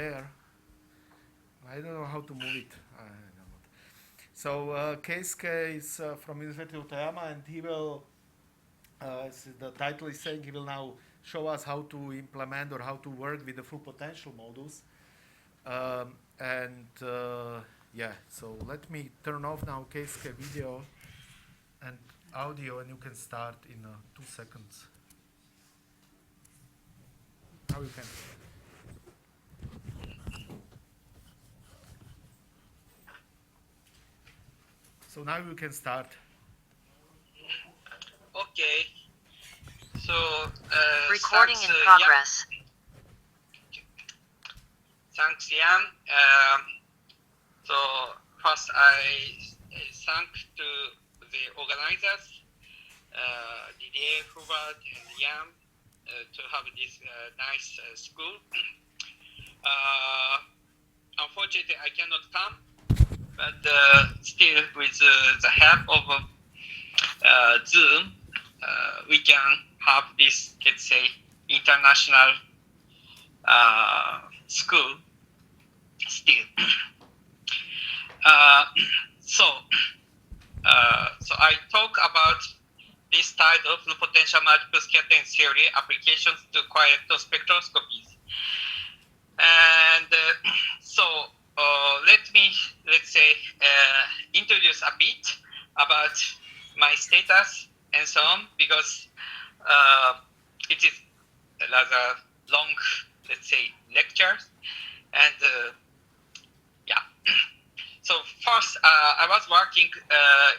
there. I don't know how to move it. So Keisuke is from University of Toyama, and he will, as the title is saying, he will now show us how to implement or how to work with the full potential modus. And yeah, so let me turn off now Keisuke video and audio, and you can start in 2 seconds. Now you can. So now you can start. Okay. So recording in progress. Thanks, Jan. So first, I thank to the organizers, Didier, Hubert, and Jan, to have this nice school. Unfortunately, I cannot come, but still, with the help of Zoom, we can have this, let's say, international school still. So I talk about this title of potential multiple scattering theory applications to core-electronspectroscopies. And let's say, introduce a bit about my status and so on, because it is rather long, let's say, lectures. And yeah. So first, I was working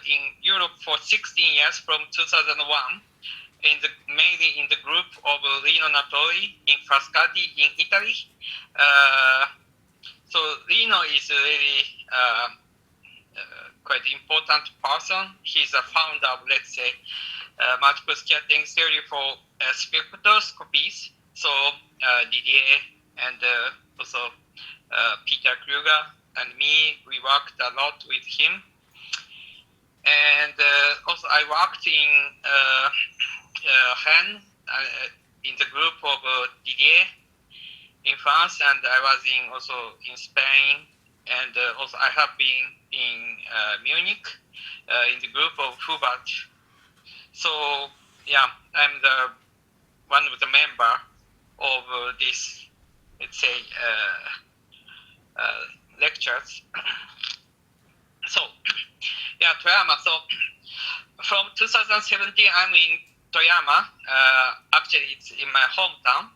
in Europe for 16 years from 2001, mainly in the group of Rino Natoli in Frascati in Italy. So Rino is a really quite important person. He's a founder of, let's say, multiple scattering theory for spectroscopies. So Didier and also Peter Kruger and me, we worked a lot with him. And also I worked in Rennes in the group of Didier in France, and I was also in Spain, and also I have been in Munich in the group of Hubert. So yeah, I'm the one of the member of this, let's say, lectures. So yeah, Toyama. So from 2017, I'm in Toyama. Actually, it's in my hometown.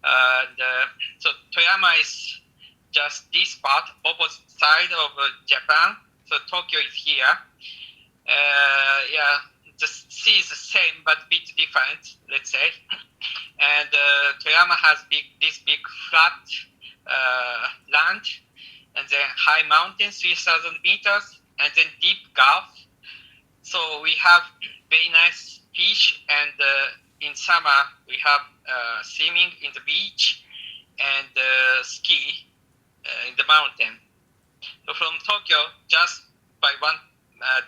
And so Toyama is just this part, opposite side of Japan. So Tokyo is here. Yeah, the sea is the same but a bit different, let's say. And Toyama has this big flat land, and then high mountains, 3,000 meters, and then deep gulf. So we have very nice fish, and in summer we have swimming in the beach and ski in the mountain. So from Tokyo, just by one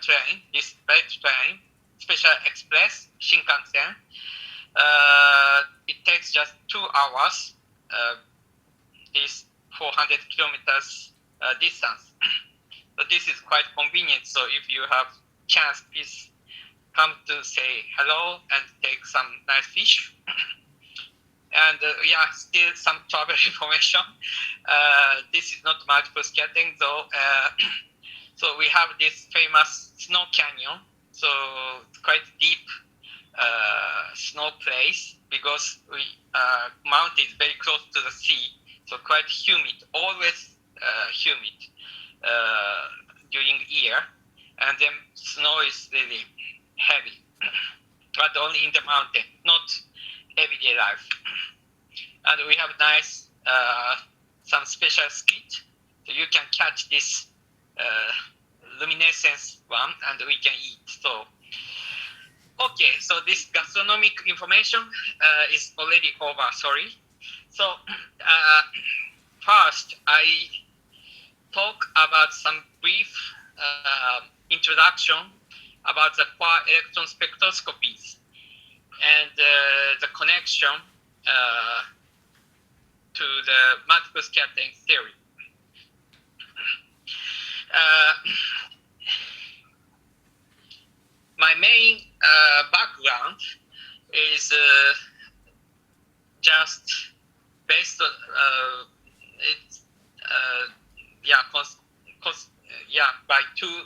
train, this red train, Special Express Shinkansen, it takes just 2 hours, this 400 kilometers distance. So this is quite convenient. So if you have chance, please come to say hello and take some nice fish. And yeah, still some travel information. This is not multiple scattering though. So we have this famous snow canyon. So it's quite deep snow place because mountain is very close to the sea. So quite humid, always humid during year. And then snow is really heavy, but only in the mountain, not everyday life. And we have nice, some special skit. So you can catch this luminescence one and we can eat. So, okay, so this gastronomic information is already over, sorry. So, first I talk about some brief introduction about the core-electron spectroscopies and the connection to the multiple scattering theory. My main background is just based on by two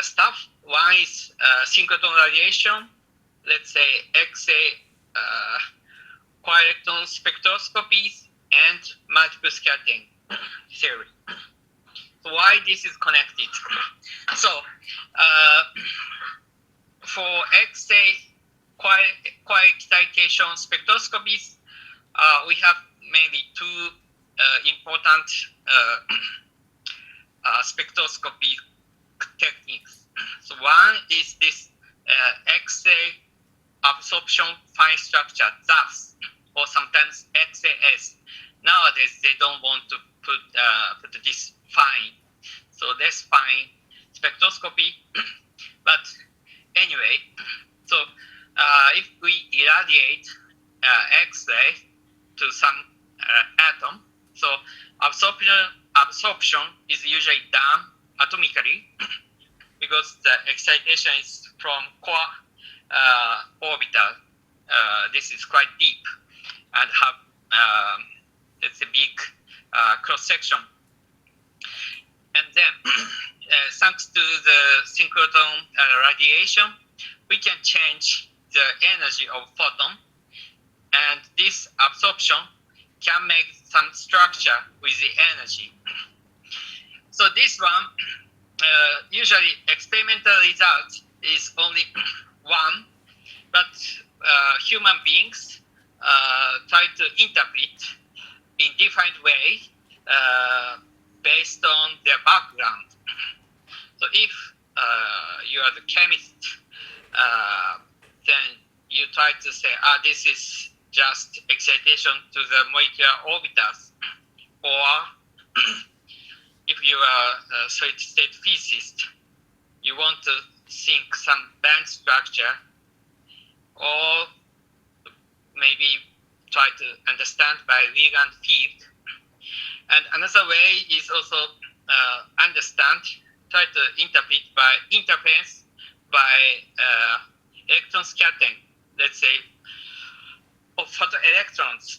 stuff. One is synchrotron radiation, let's say X-ray core-electron spectroscopies, and multiple scattering theory. So why this is connected? So for X-ray core-excitation spectroscopies, we have mainly two important spectroscopy techniques. So one is this X-ray absorption fine structure, ZAS, or sometimes XAS. Nowadays, they don't want to put this fine, so that's fine spectroscopy. But anyway, so if we irradiate X-ray to some atom, so absorption is usually done atomically because the excitation is from core orbital. This is quite deep and have it's a big cross section. And then, thanks to the synchrotron radiation, we can change the energy of photon, and this absorption can make some structure with the energy. So this one, usually experimental result is only one, but human beings try to interpret in different way based on their background. So if you are the chemist, then you try to say, this is just excitation to the molecular orbitals. Or if you are a solid-state physicist, you want to think some band structure, or maybe try to understand by Wigand field. And another way is also try to interpret by interference by electron scattering, let's say, of photoelectrons.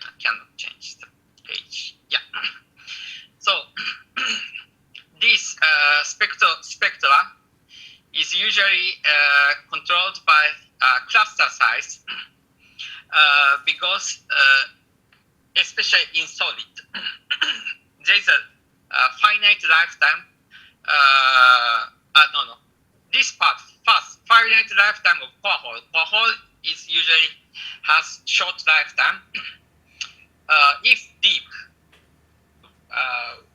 I cannot change the page. Yeah. So this spectra is usually controlled by cluster size because especially in solid, there's a finite lifetime. This part first, finite lifetime of core hole. Core hole is usually has short lifetime. If deep,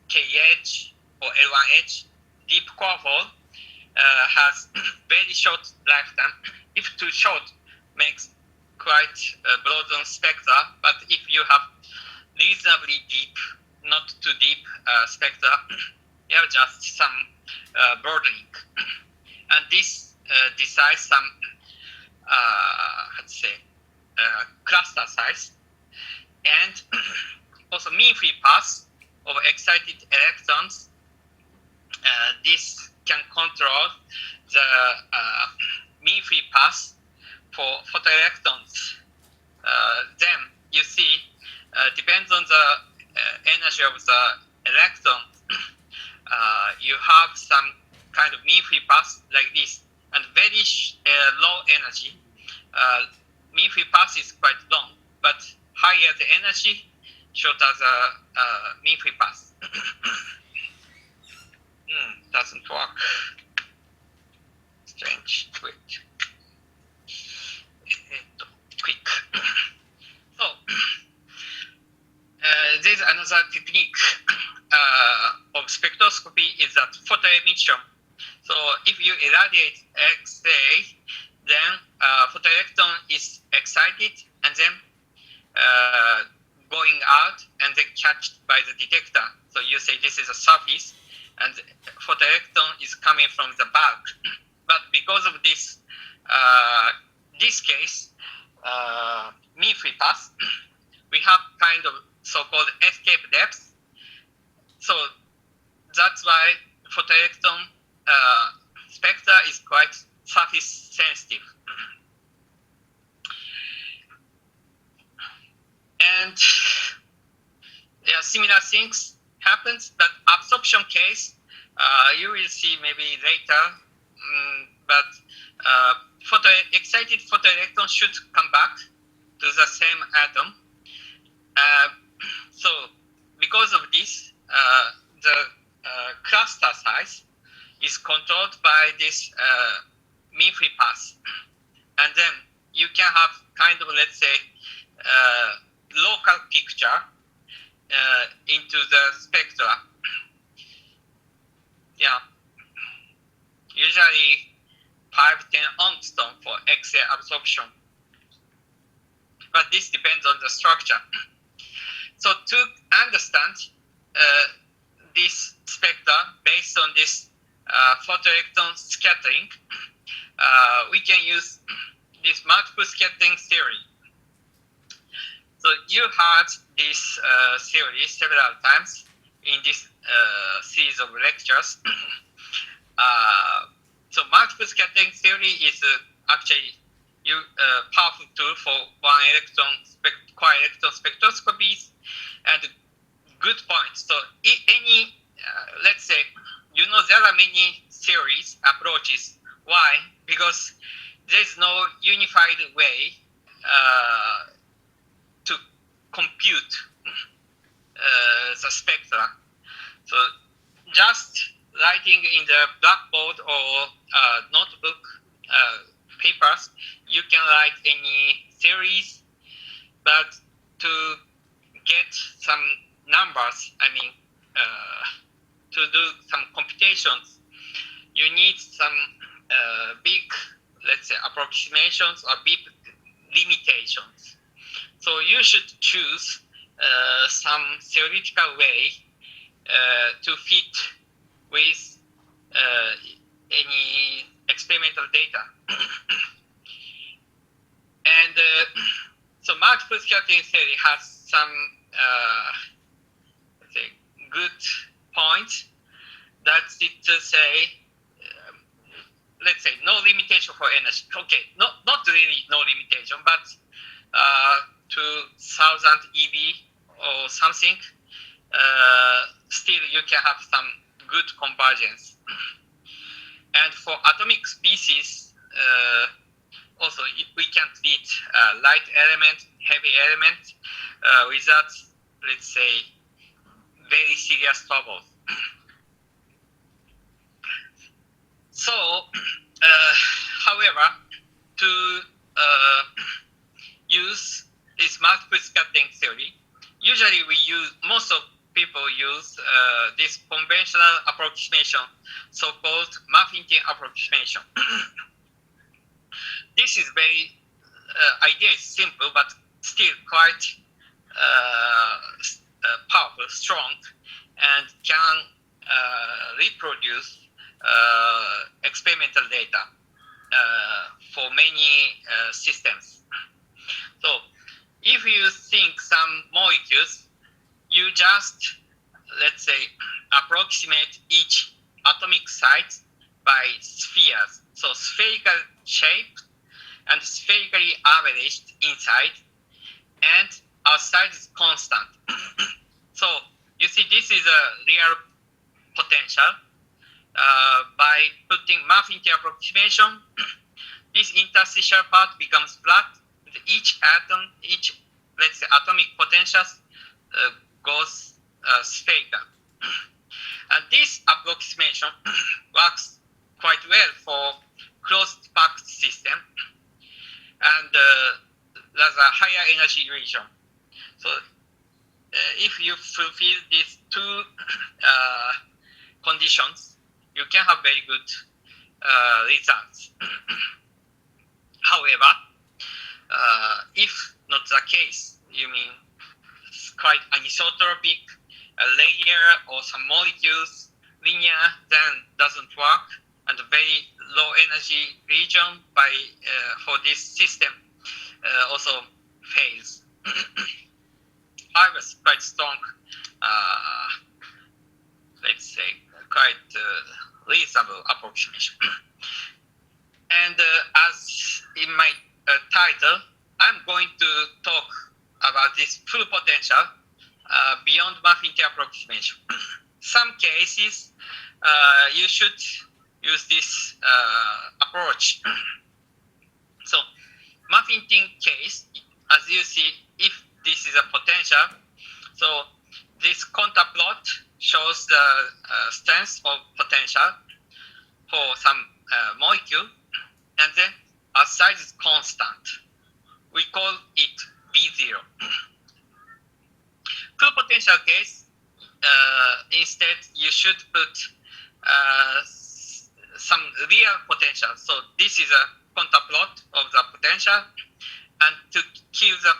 KH or L1H, deep core hole has very short lifetime. If too short, makes quite broaden spectra. But if you have reasonably deep, not too deep spectra, you have just some broadening. And this decides some, cluster size. And also mean free path of excited electrons. This can control the mean free path for photoelectrons. Then you see, depends on the energy of the electron, you have some kind of mean free path like this, and very low energy. Mean free path is quite long, but higher the energy, shorter the mean free path. Doesn't work. Strange. Wait. Quick. So there's another technique of spectroscopy is that photoemission. So if you irradiate X-ray, then photoelectron is excited and then going out and then catched by the detector. So you say this is a surface, and photoelectron is coming from the bulk. but because of this case, mean free path, we have kind of so-called escape depth. So that's why photoelectron spectra is quite surface sensitive. And yeah, similar things happens, but absorption case, you will see maybe later, but excited photoelectron should come back to the same atom. So because of this, the cluster size is controlled by this mean free path. And then you can have kind of, let's say, local picture into the spectra. Yeah, usually 5-10 angstrom for X-ray absorption. But this depends on the structure. So to understand this spectra based on this photoelectron scattering, we can use this multiple scattering theory. So you heard this theory several times in this series of lectures. So multiple scattering theory is actually powerful tool for core-electron spectroscopies, and good point. So any, let's say, there are many theories, approaches. Why? Because there's no unified way to compute the spectra. So just writing in the blackboard or notebook papers, you can write any theories, but to get some numbers, to do some computations, you need some big, let's say, approximations or big limitations. So you should choose some theoretical way to fit with any experimental data. And so multiple scattering theory has some let's say, good points. That's it to say, let's say, no limitation for energy. Okay, not really no limitation, but 2000 EV or something, still you can have some good convergence. And for atomic species, also we can treat light element, heavy element without, let's say, very serious troubles. So, however, to use this multiple scattering theory, usually most of people use this conventional approximation, so-called Mafia approximation. This is very, idea is simple, but still quite powerful, strong, and can reproduce experimental data for many systems. So if you think some molecules, you just, let's say, approximate each atomic site by spheres. So spherical shape and spherically averaged inside, and outside is constant. So you see, this is a real potential. By putting Mafia approximation, this interstitial part becomes flat. Each atom, let's say, atomic potentials goes spherical. And this approximation works quite well for closed packed system, and there's a higher energy region. So if you fulfill these two conditions, you can have very good results. However, if not the case, you mean it's quite anisotropic, a layer or some molecules, linear, then doesn't work, and very low energy region by for this system also fails. I was quite strong, let's say, quite reasonable approximation. And as in my title, I'm going to talk about this full potential beyond Mafia approximation. Some cases you should use this approach. So, Mafia case, as you see, if this is a potential, so this contour plot shows the strength of potential for some molecule, and then our size is constant. We call it V0. Full potential case, instead you should put some real potential. So this is a contour plot of the potential, and to kill the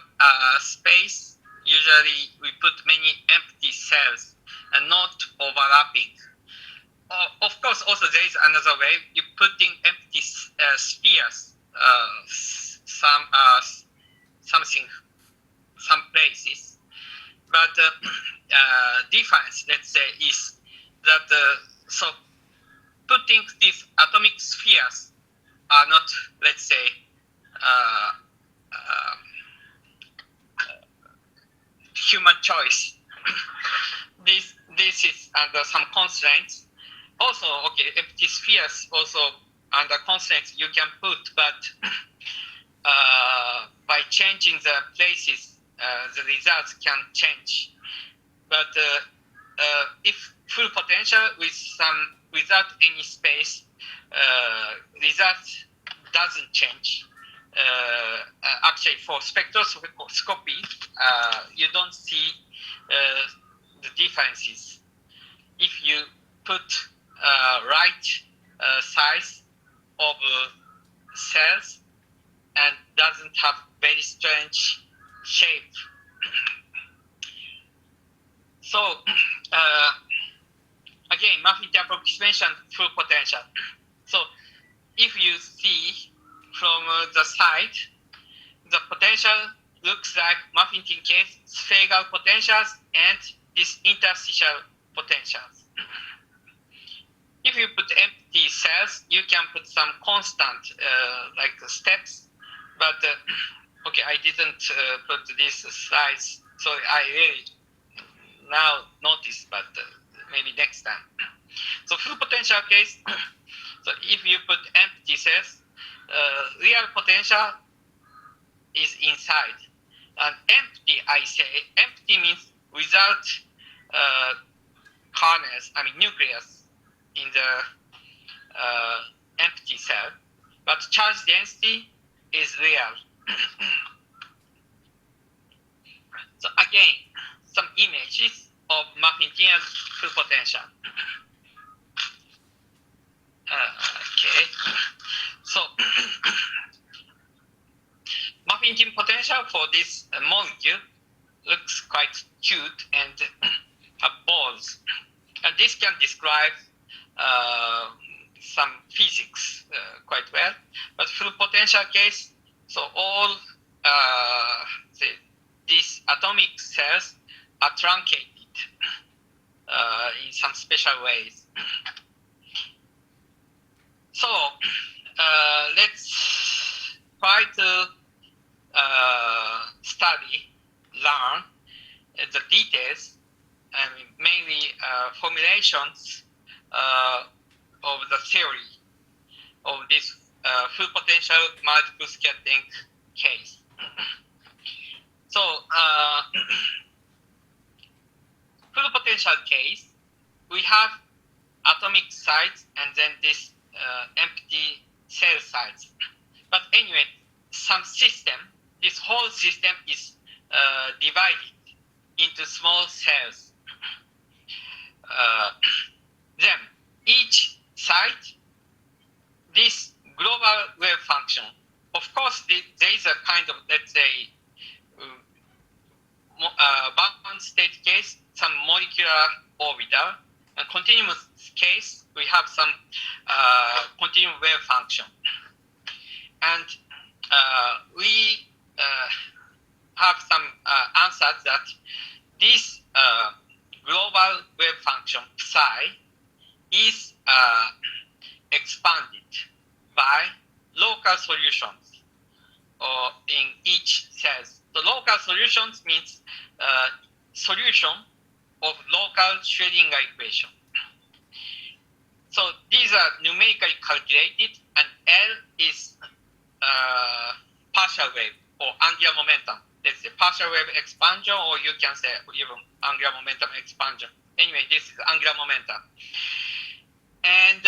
space, usually we put many empty cells and not overlapping. Of course, also there is another way. You put in empty spheres, some places. But difference, let's say, is that so putting these atomic spheres are not, let's say, human choice. This is under some constraints. Also, okay, empty spheres also under constraints you can put, but by changing the places, the results can change. But if full potential without any space, result doesn't change. Actually, for spectroscopy, you don't see the differences. If you put right size of cells and doesn't have very strange shape. So again, Mafia approximation full potential. So if you see from the side, the potential looks like Mafia case spherical potentials and these interstitial potentials. If you put empty cells, you can put some constant like steps, but okay, I didn't put these slides, so I really now notice, but maybe next time. So full potential case, so if you put empty cells, real potential is inside. And empty, I say, empty means without kernels, nucleus in the empty cell, but charge density is real. So again, some images of Mafia full potential. Okay, so Mafia potential for this molecule looks quite cute and have balls. And this can describe some physics quite well. But full potential case, so all these atomic cells are truncated in some special ways. So let's try to learn the details, mainly formulations of the theory of this full potential multiple scattering case. So full potential case, we have atomic sites and then this empty cell sites. But anyway, some system, this whole system is divided into small cells. Then each site, this global wave function, of course, there is a kind of, let's say, bound state case, some molecular orbital, continuous case, we have some continuum wave function. And we have some answers that this global wave function psi is expanded by local solutions in each cell. The local solutions means solution of local Schrödinger equation. So these are numerically calculated, and L is partial wave or angular momentum. Let's say partial wave expansion, or you can say even angular momentum expansion. Anyway, this is angular momentum. And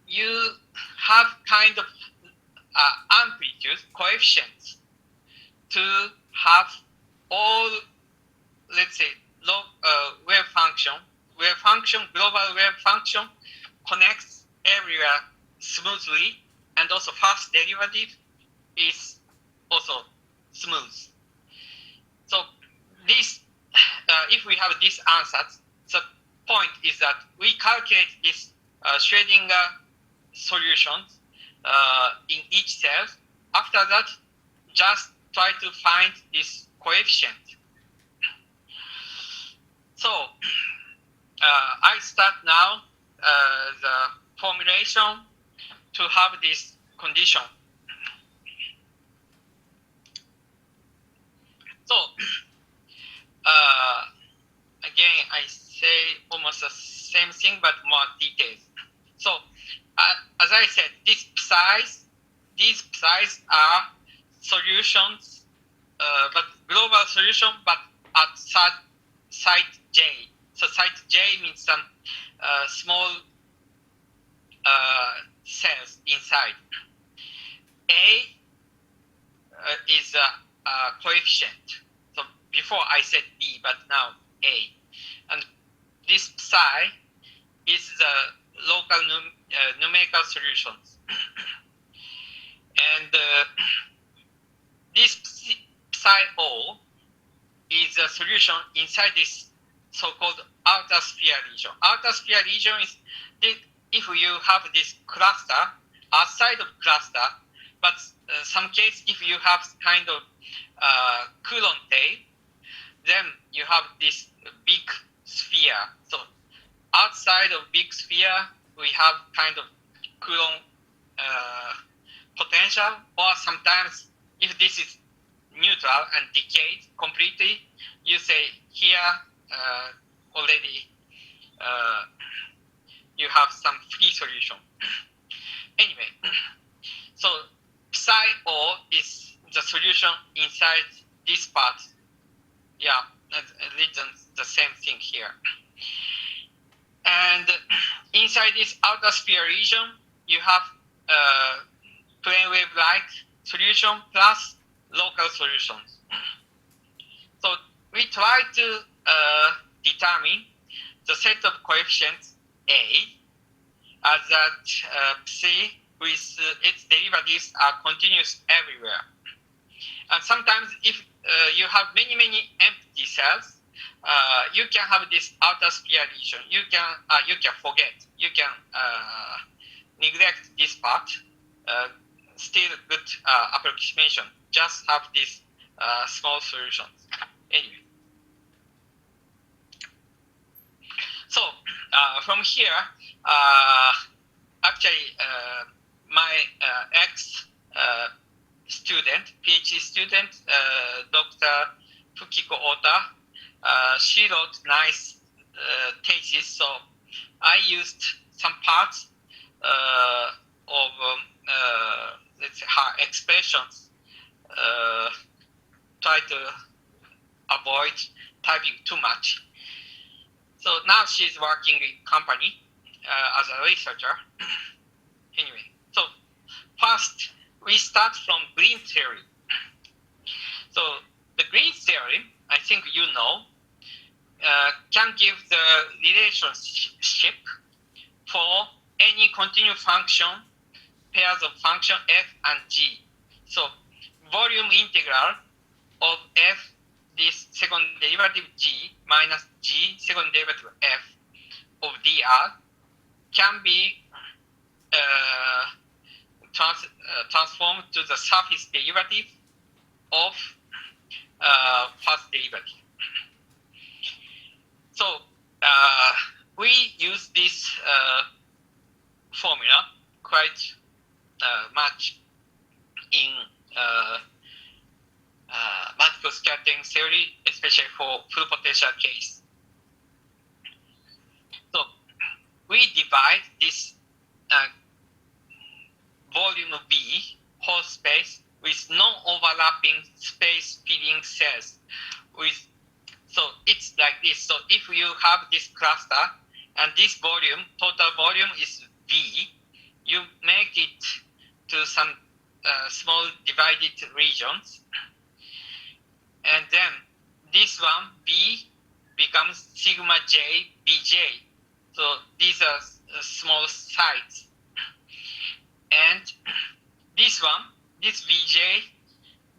you have kind of amplitude coefficients to have all, let's say, wave function, global wave function connects everywhere smoothly, and also first derivative is also smooth. So this, if we have these answers, the point is that we calculate this Schrödinger solutions in each cell. After that, just try to find this coefficient. So I start now the formulation to have this condition. So again, I say almost the same thing, but more details. So as I said, these psi's are solutions, but global solution, but at site J. So site J means some small cells inside. A is a coefficient. So before I said B, but now A. And this psi is the local numerical solutions. And this psi O is a solution inside this so-called outer sphere region. Outer sphere region is if you have this cluster, outside of cluster, but some case if you have kind of Coulomb tail, then you have this big sphere. So outside of big sphere, we have kind of Coulomb potential, or sometimes if this is neutral and decayed completely, you say here already you have some free solution. Anyway, so psi O is the solution inside this part. Yeah, written the same thing here. And inside this outer sphere region, you have plane wave-like solution plus local solutions. So we try to determine the set of coefficients A as that psi with its derivatives are continuous everywhere. And sometimes if you have many empty cells, you can have this outer sphere region. You can forget. You can neglect this part. Still good approximation. Just have these small solutions. Anyway. So from here, actually, my ex-student, PhD student, Dr. Fukiko Ota, she wrote nice thesis. So I used some parts of let's say her expressions. Try to avoid typing too much. So now she's working in company as a researcher. Anyway, so first we start from green theory. So the green theory, I think you know, can give the relationship for any continuous function, pairs of function f and g. So volume integral of f this second derivative g minus g second derivative f of dr can be transformed to the surface derivative of first derivative. So we use this formula quite much in multiple scattering theory, especially for full potential case. So we divide this volume V whole space with non-overlapping space filling cells. So it's like this. So if you have this cluster and this volume, total volume is V, you make it to some small divided regions. And then this one, B, becomes sigma j, bj. So these are small sites. And this one, this Vj,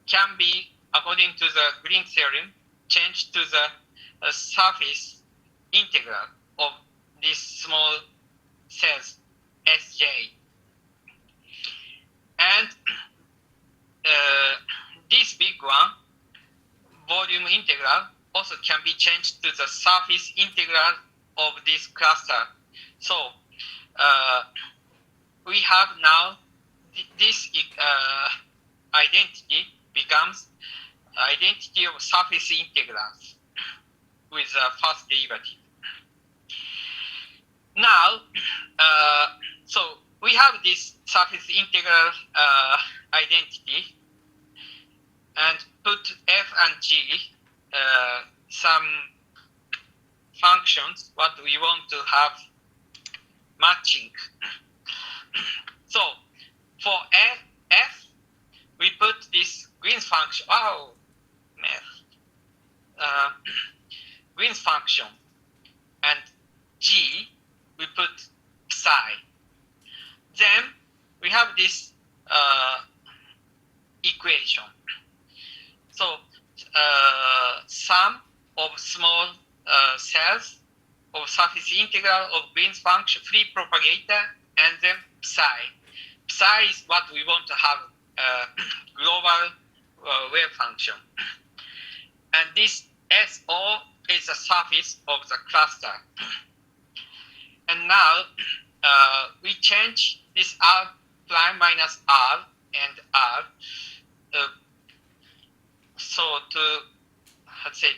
can be, according to the Green theorem, changed to the surface integral of these small cells, Sj. And this big one, volume integral, also can be changed to the surface integral of this cluster. So we have now this identity becomes identity of surface integrals with the first derivative. Now, so we have this surface integral identity and put f and g some functions what we want to have matching. So for f, we put this Green's function. Oh, Green's function, and g we put psi. Then we have this equation. So sum of small cells of surface integral of Green's function, free propagator, and then psi. Psi is what we want to have global wave function. And this SO is the surface of the cluster. And now we change this R prime minus R and R. So to, let's say,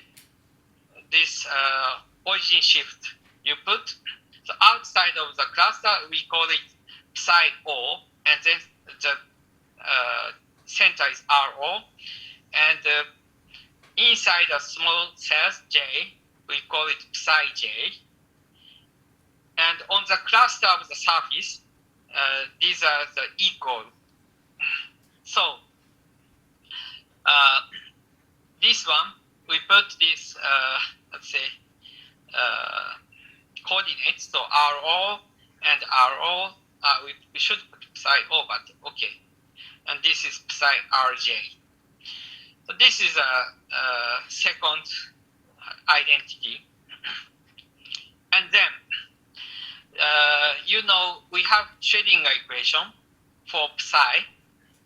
this origin shift you put, so outside of the cluster, we call it psi O, and then the center is RO, and inside the small cells J, we call it psi J, and on the cluster of the surface, these are the equal. So this one, we put this, let's say, coordinates, so RO and RO, we should put psi O, but okay. And this is psi RJ. So this is a second identity. And then, we have Schrödinger equation for psi,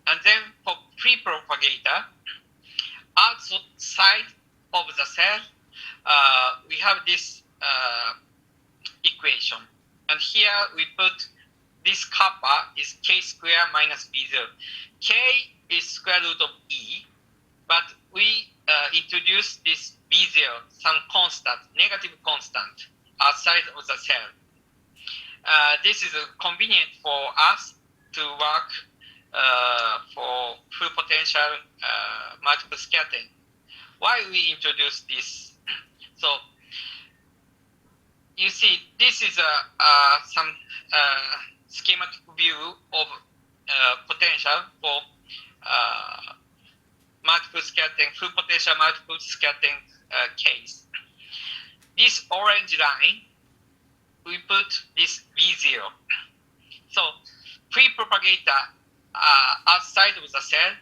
and then for free propagator, outside of the cell, we have this equation. And here we put this kappa is k squared minus b0. K is square root of e, but we introduce this b0, some constant, negative constant, outside of the cell. This is convenient for us to work for full potential multiple scattering. Why we introduce this? So you see, this is some schematic view of potential for multiple scattering, full potential multiple scattering case. This orange line, we put this V0. So free propagator outside of the cell,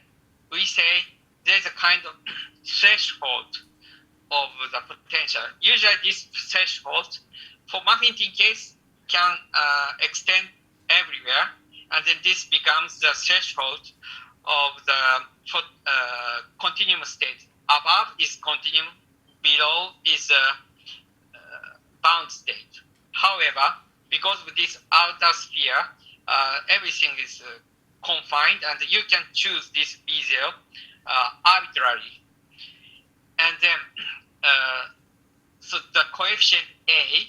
we say there's a kind of threshold of the potential. Usually this threshold for Muffington case can extend everywhere, and then this becomes the threshold of the continuum state. Above is continuum, below is bound state. However, because of this outer sphere, everything is confined, and you can choose this B0 arbitrarily. And then, so the coefficient A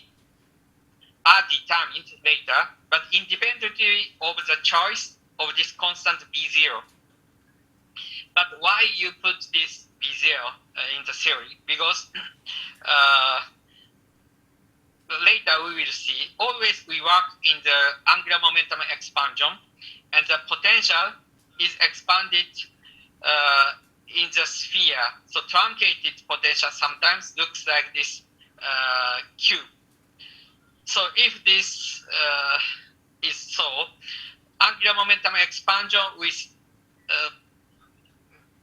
are determined later, but independently of the choice of this constant B0. But why you put this B0 in the theory? Because later we will see, always we work in the angular momentum expansion, and the potential is expanded in the sphere. So truncated potential sometimes looks like this cube. So if this is so, angular momentum expansion with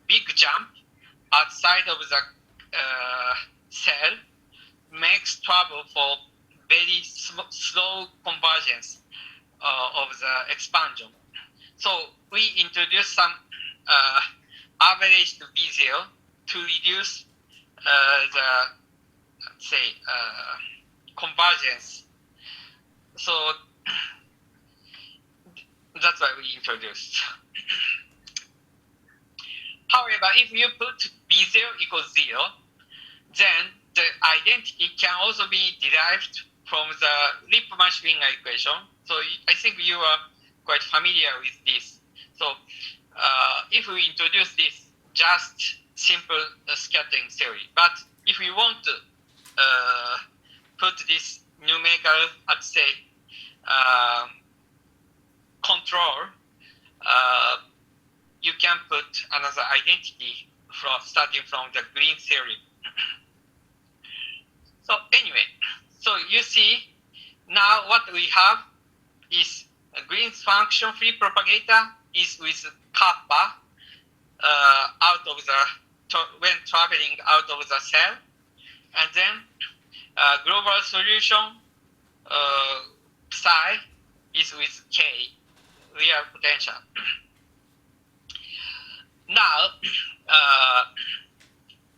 big jump outside of the cell makes trouble for very slow convergence of the expansion. So we introduce some averaged B0 to reduce the, say, convergence. So that's why we introduced. However, if you put B0 equals 0, then the identity can also be derived from the Lippmann-Schwinger equation. So I think you are quite familiar with this. So if we introduce this, just simple scattering theory. But if we want to put this numerical, let's say, control, you can put another identity starting from the green theory. So anyway, so you see now what we have is a Green's function free propagator is with kappa out of the when traveling out of the cell, and then global solution psi is with k real potential. Now,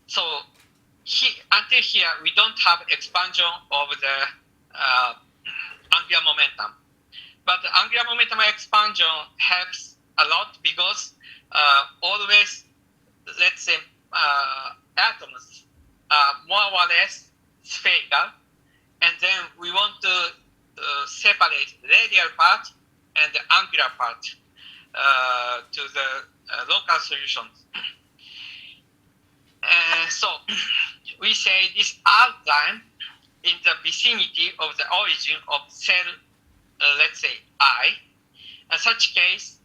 so until here, we don't have expansion of the angular momentum. But the angular momentum expansion helps a lot because always, let's say, atoms are more or less spherical, and then we want to separate radial part and the angular part to the local solutions. So we say this outline in the vicinity of the origin of cell, let's say I. In such case,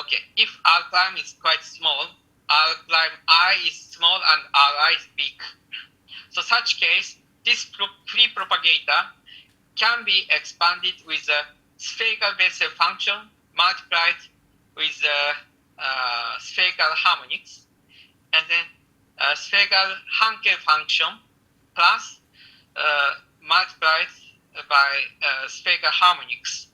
okay, if outline is quite small, outline I is small and Ri is big. So such case, this free propagator can be expanded with a spherical Bessel function multiplied with the spherical harmonics, and then spherical Hankel function plus multiplied by spherical harmonics.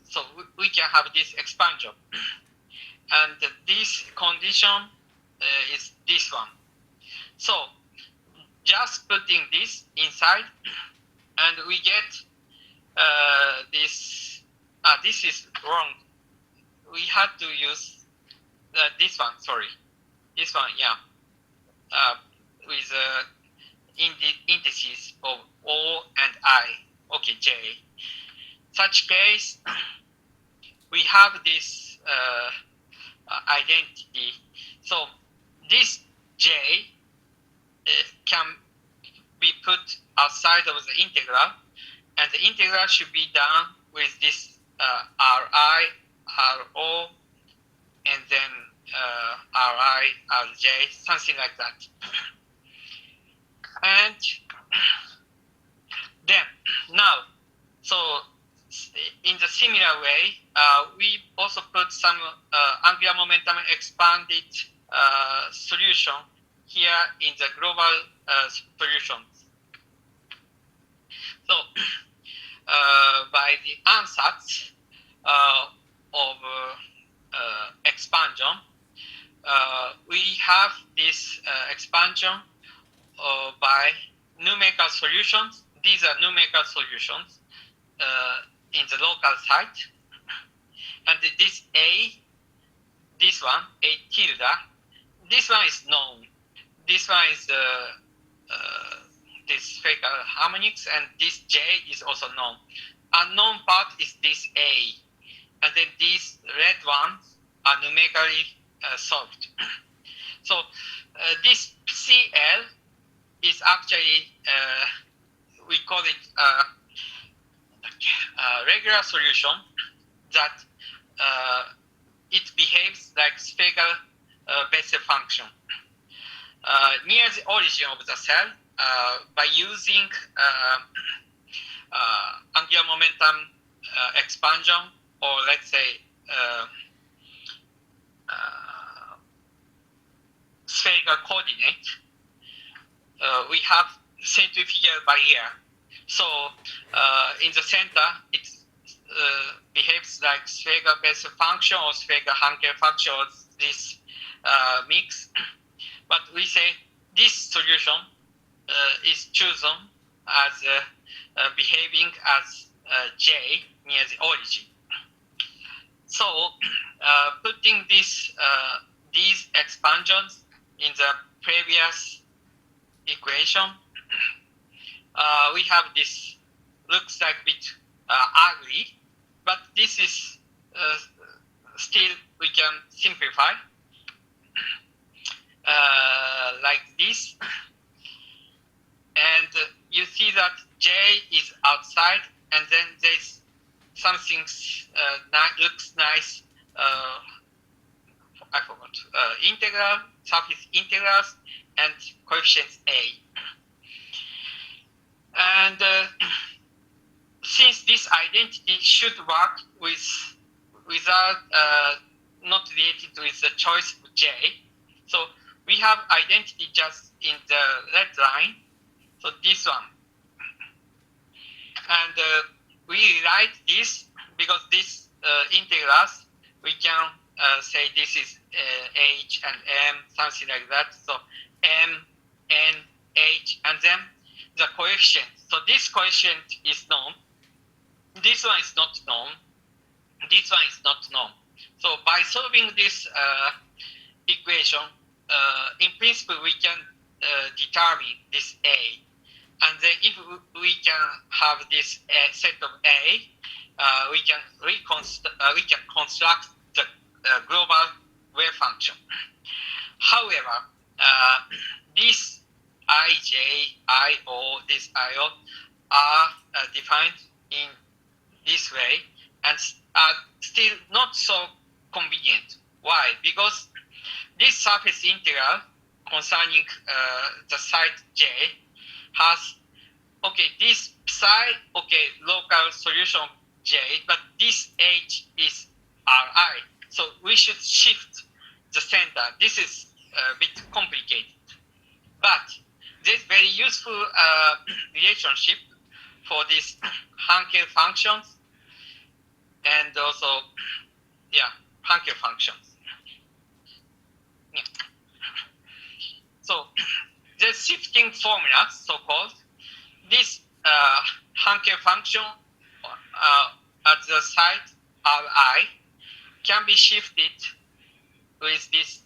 So we can have this expansion. And this condition is this one. So just putting this inside, and we get this. This is wrong. We had to use this one. Sorry, this one. Yeah, with indices of O and I. Okay, J. Such case, we have this identity. So this J can be put outside of the integral, and the integral should be done with this Ri, Ro, and then Ri, Rj, something like that. And then now, so in the similar way, we also put some angular momentum expanded solution here in the global solutions. So by the ansatz of expansion, we have this expansion by numerical solutions. These are numerical solutions in the local site. And this A, this one, A tilde, this one is known. This one is this spherical harmonics, and this J is also known. Unknown part is this A. And then these red ones are numerically solved. So this CL is actually, we call it a regular solution that it behaves like spherical Bessel function. Near the origin of the cell, by using angular momentum expansion, or let's say spherical coordinate, we have centrifugal barrier. So in the center, it behaves like spherical Bessel function or spherical Hankel function, or this mix. But we say this solution is chosen as behaving as J near the origin. So putting these expansions in the previous equation, we have this, looks like a bit ugly, but this is still, we can simplify like this. And you see that J is outside, and then there's something looks nice, I forgot, integral, surface integrals, and coefficients A. And since this identity should work without not related with the choice of J, so we have identity just in the red line, so this one. And we rewrite this because this integrals, we can say this is H and M, something like that. So M, N, H, and then the coefficient. So this coefficient is known. This one is not known. This one is not known. So by solving this equation, in principle, we can determine this A. And then if we can have this set of A, we can construct the global wave function. However, this Ij, Io, this Io are defined in this way and are still not so convenient. Why? Because this surface integral concerning the site J has, okay, this psi, okay, local solution J, but this H is Ri. So we should shift the center. This is a bit complicated. But there's very useful relationship for these Hankel functions and also, Hankel functions. Yeah. So the shifting formula, so-called, this Hankel function at the site Ri can be shifted with this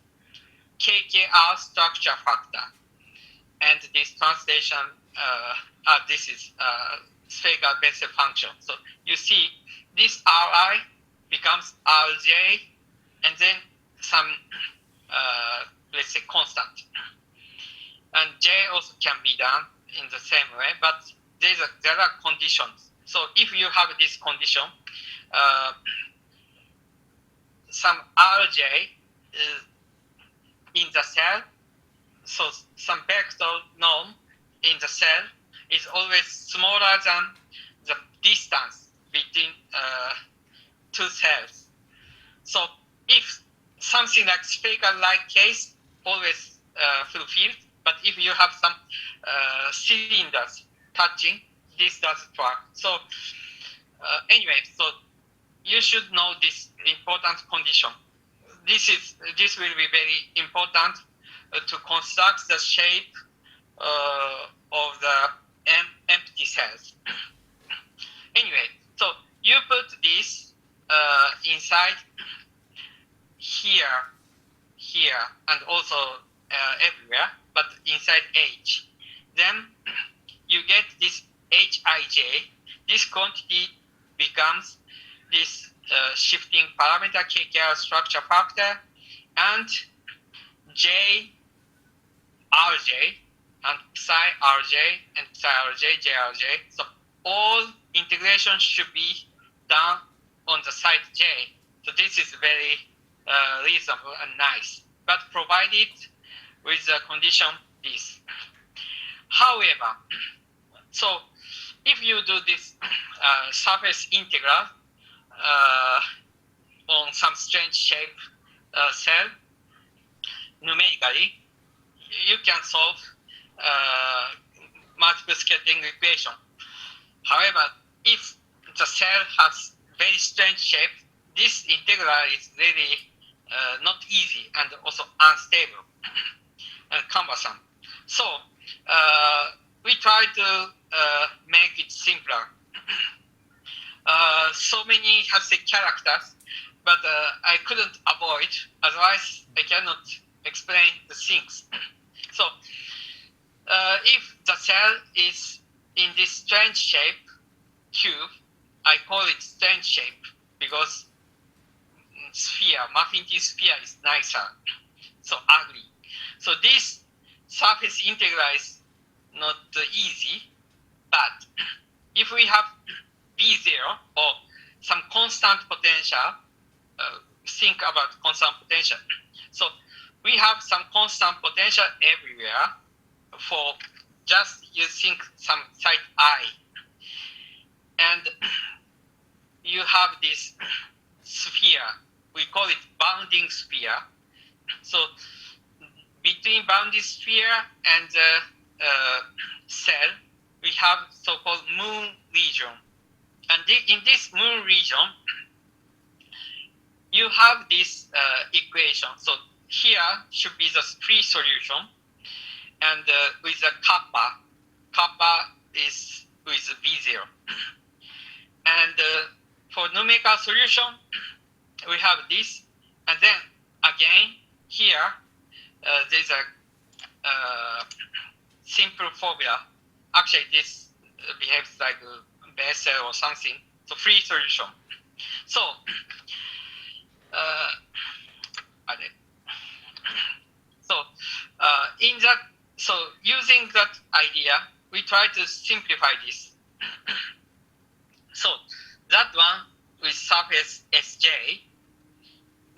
KKR structure factor. And this translation, this is spherical Bessel function. So you see this Ri becomes Rj, and then some, let's say, constant. And J also can be done in the same way, but there are conditions. So if you have this condition, some Rj in the cell, so some vector norm in the cell is always smaller than the distance between two cells. So if something like spherical-like case always fulfilled. But if you have some cylinders touching, this doesn't work. So anyway, so you should know this important condition. This will be very important to construct the shape of the empty cells. Anyway, so you put this inside here, and also everywhere, but inside H. Then you get this Hij. This quantity becomes this shifting parameter KKR structure factor, and J Rj and psi Rj and psi Rj, Jrj. So all integration should be done on the site J. So this is very reasonable and nice, but provided with the condition this. However, so if you do this surface integral on some strange shape cell, numerically, you can solve multiple scattering equation. However, if the cell has very strange shape, this integral is really not easy and also unstable and cumbersome. So we try to make it simpler. So many has the characters, but I couldn't avoid, otherwise I cannot explain the things. So if the cell is in this strange shape, cube, I call it strange shape because sphere, muffin sphere is nicer, so ugly. So this surface integral is not easy, but if we have V0 or some constant potential, think about constant potential. So we have some constant potential everywhere for just you think some site I. And you have this sphere, we call it bounding sphere. So between bounding sphere and the cell, we have so-called moon region. And in this moon region, you have this equation. So here should be the free solution, and with the kappa is with V0. And for numerical solution, we have this, and then again here there's a simple formula. Actually, this behaves like a Bessel or something. So free solution. So in that, so using that idea, we try to simplify this. So that one with surface Sj,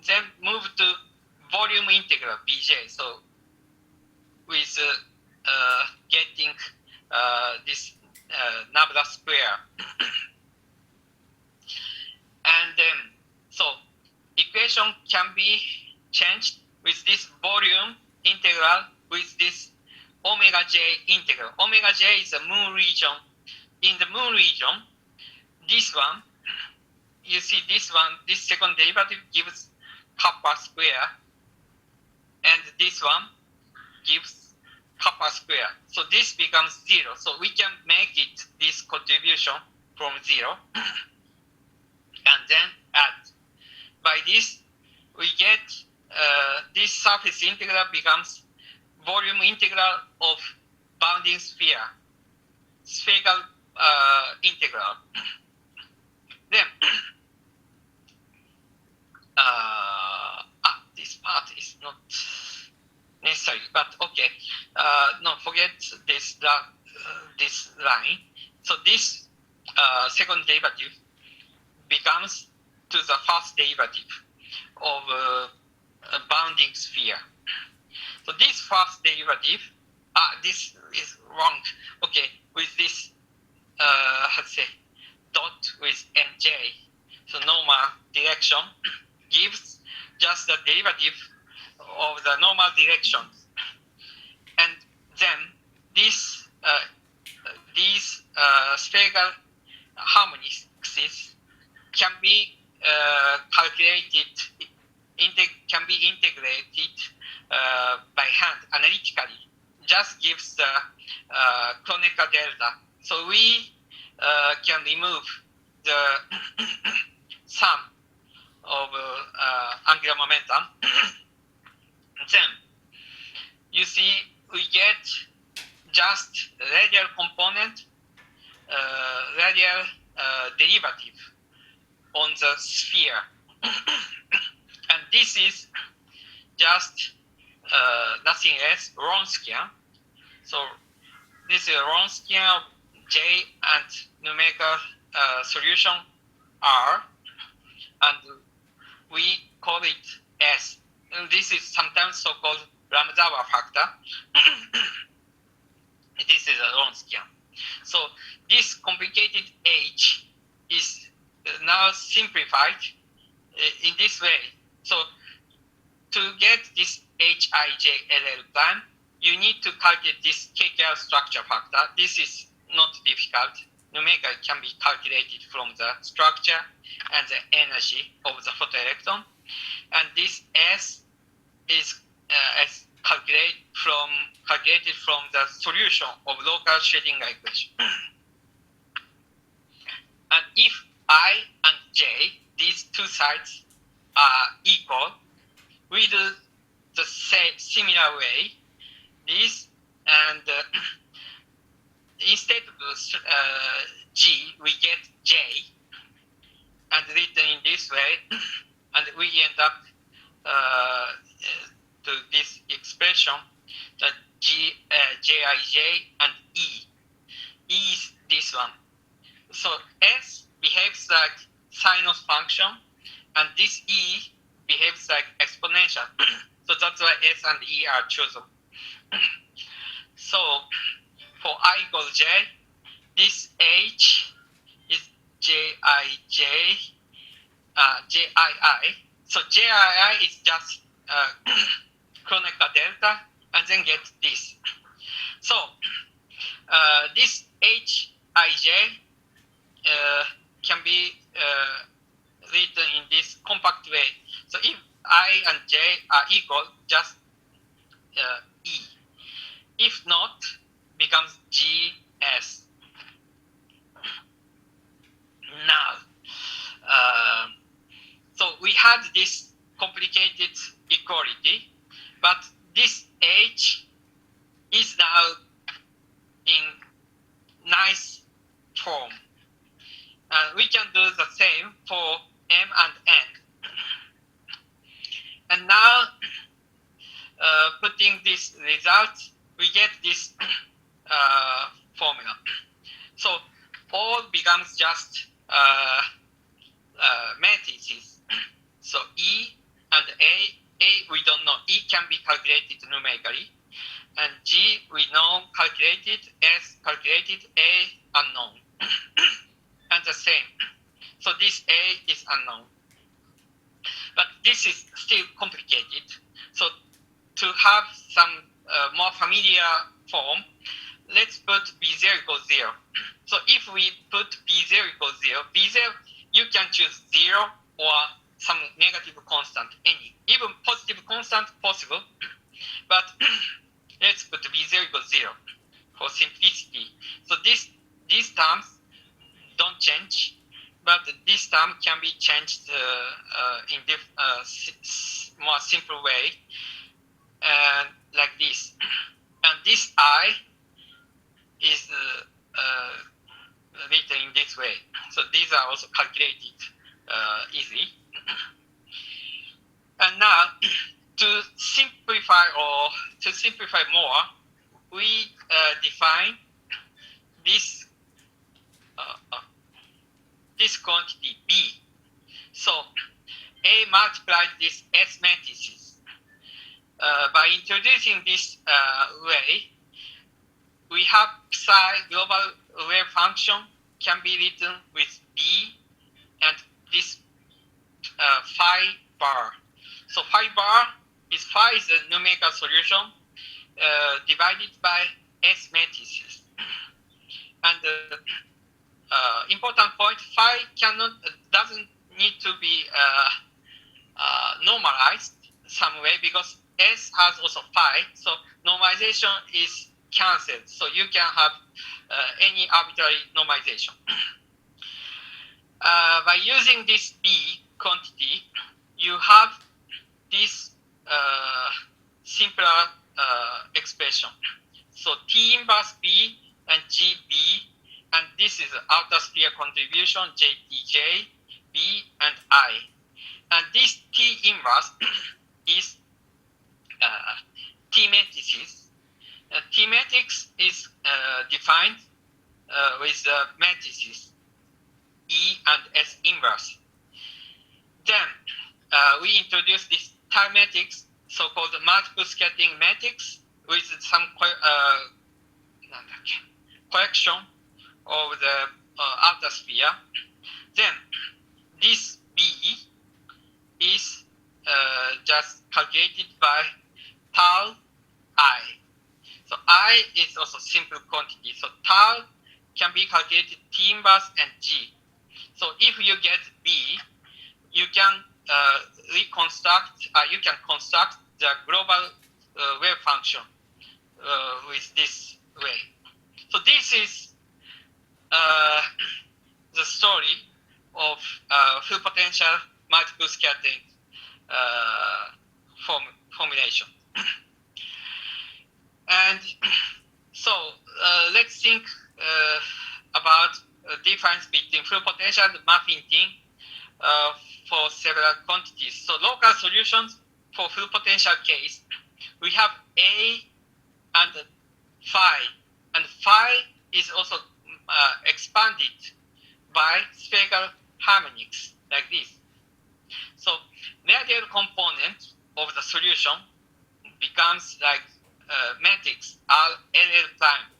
then move to volume integral Bj. So with getting this nabla square. And then, so equation can be changed with this volume integral with this omega j integral. Omega j is a moon region. In the moon region, this one, you see this one, this second derivative gives kappa square, and this one gives kappa square. So this becomes 0. So we can make it this contribution from 0 and then add. By this, we get this surface integral becomes volume integral of bounding sphere, spherical integral. Then, this part is not necessary, but okay. No, forget this this line. So this second derivative becomes to the first derivative of a bounding sphere. So this first derivative, this is wrong. Okay, with this, dot with nj. So normal direction gives just the derivative of the normal direction. then these spherical harmonics can be calculated, can be integrated by hand analytically. Just gives the Kronecker delta. So we can remove the sum of angular momentum. Then you see we get just radial component, radial derivative on the sphere. And this is just nothing else, Wronskian. So this is Wronskian J and numerical solution R, and we call it S. And this is sometimes so-called Ramsauer factor. This is a Wronskian. So this complicated H is now simplified in this way. So to get this Hij prime, you need to calculate this KKR structure factor. This is not difficult. Numerical can be calculated from the structure and the energy of the photoelectron. And this S is calculated from the solution of local Schrödinger equation. And if I and J, these two sides, are equal, we do the similar way. This and instead of G, we get J, and written in this way, and we end up to this expression that Jij and E. E is this one. So S behaves like sinus function, and this E behaves like exponential. So that's why S and E are chosen. So for I equals J, this H is Jii. So Jii is just Kronecker delta, and then get this. So this Hij can be written in this compact way. So if I and J are equal, just E. If not, becomes GS. Now, so we had this complicated equality, but this H is now in nice form. We can do the same for M and N. And now, putting this result, we get this formula. So all becomes just matrices. So E and A we don't know. E can be calculated numerically. And G we know calculated, S calculated, A unknown. And the same. So this A is unknown. But this is still complicated. So to have some more familiar form, let's put B0 equals 0. So if we put B0 equals 0, B0, you can choose 0 or some negative constant, any. Even positive constant possible. But let's put B0 equals 0 for simplicity. So these terms don't change, but this term can be changed in more simple way, like this. And this I is written in this way. So these are also calculated easily. And now, to simplify more, we define this this quantity B. So A multiplies this S matrices. By introducing this way, we have psi global wave function can be written with B and this phi bar. So phi bar is phi is a numerical solution, divided by S matrices. And important point, phi doesn't need to be normalized some way because S has also phi, so normalization is cancelled. So you can have any arbitrary normalization. By using this B quantity, you have this simpler expression. So T inverse B and GB, and this is outer sphere contribution JTJ, B, and I. And this T inverse is T matrices. T matrix is defined with matrices E and S inverse. Then we introduce this time matrix, so-called multiple scattering matrix, with some correction of the outer sphere. Then this B is just calculated by tau I. So I is also simple quantity. So tau can be calculated T inverse and G. So if you get B, you can construct the global wave function with this way. So this is the story of full potential multiple scattering formulation. And so let's think about the difference between full potential and muffin-ting for several quantities. So local solutions for full potential case, we have A and phi, and phi is also expanded by spherical harmonics like this. So negative component of the solution becomes like matrix RLL prime.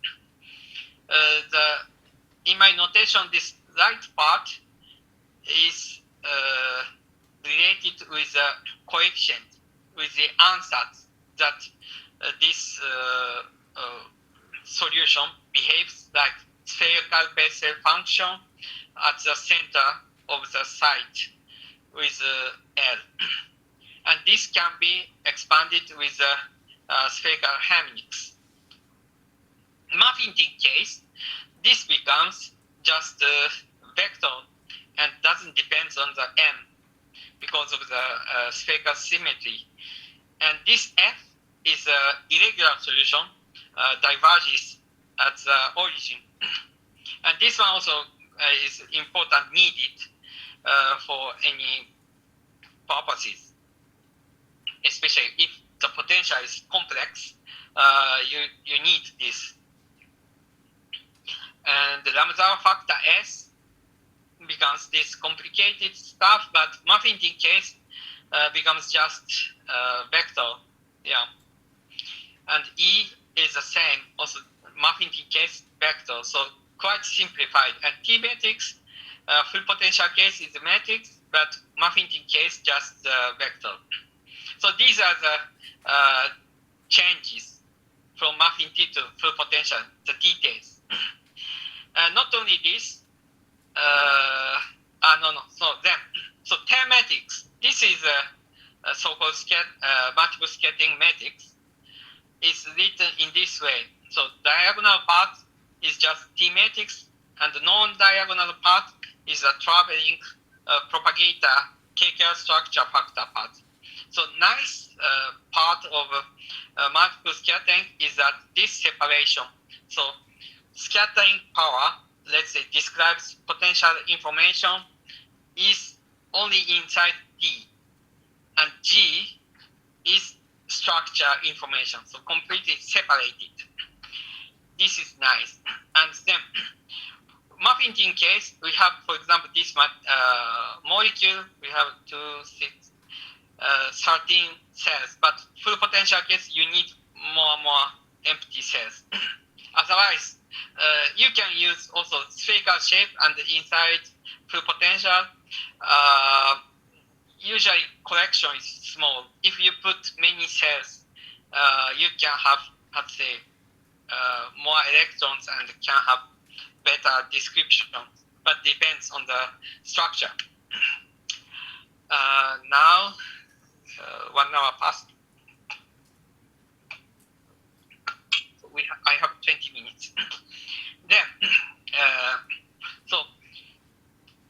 In my notation, this right part is related with the coefficient, with the ansatz that this solution behaves like spherical Bessel function at the center of the site with L. And this can be expanded with spherical harmonics. Muffin-ting case, this becomes just a vector and doesn't depend on the M because of the spherical symmetry. And this F is an irregular solution, diverges at the origin. And this one also is important, needed for any purposes, especially if the potential is complex, you need this. And the Ramsauer factor S becomes this complicated stuff, but muffin-ting case becomes just vector, yeah. And E is the same, also muffin-ting case vector, so quite simplified. And T matrix, full potential case is a matrix, but muffin-ting case just vector. So these are the changes from muffin-ting to full potential, the details. Not only this, so term matrix, this is a so-called multiple scattering matrix. It's written in this way. So diagonal part is just T matrix, and the non-diagonal part is a traveling propagator KKR structure factor part. So nice part of multiple scattering is that this separation. So scattering power, let's say, describes potential information is only inside T, and G is structure information, so completely separated. This is nice. And then muffin-ting case, we have, for example, this molecule, we have 2, 6, 13 cells, but full potential case, you need more and more empty cells. Otherwise, you can use also spherical shape and inside full potential. Usually collection is small. If you put many cells, you can have more electrons and can have better description, but depends on the structure. Now, 1 hour passed. I have 20 minutes. Then, so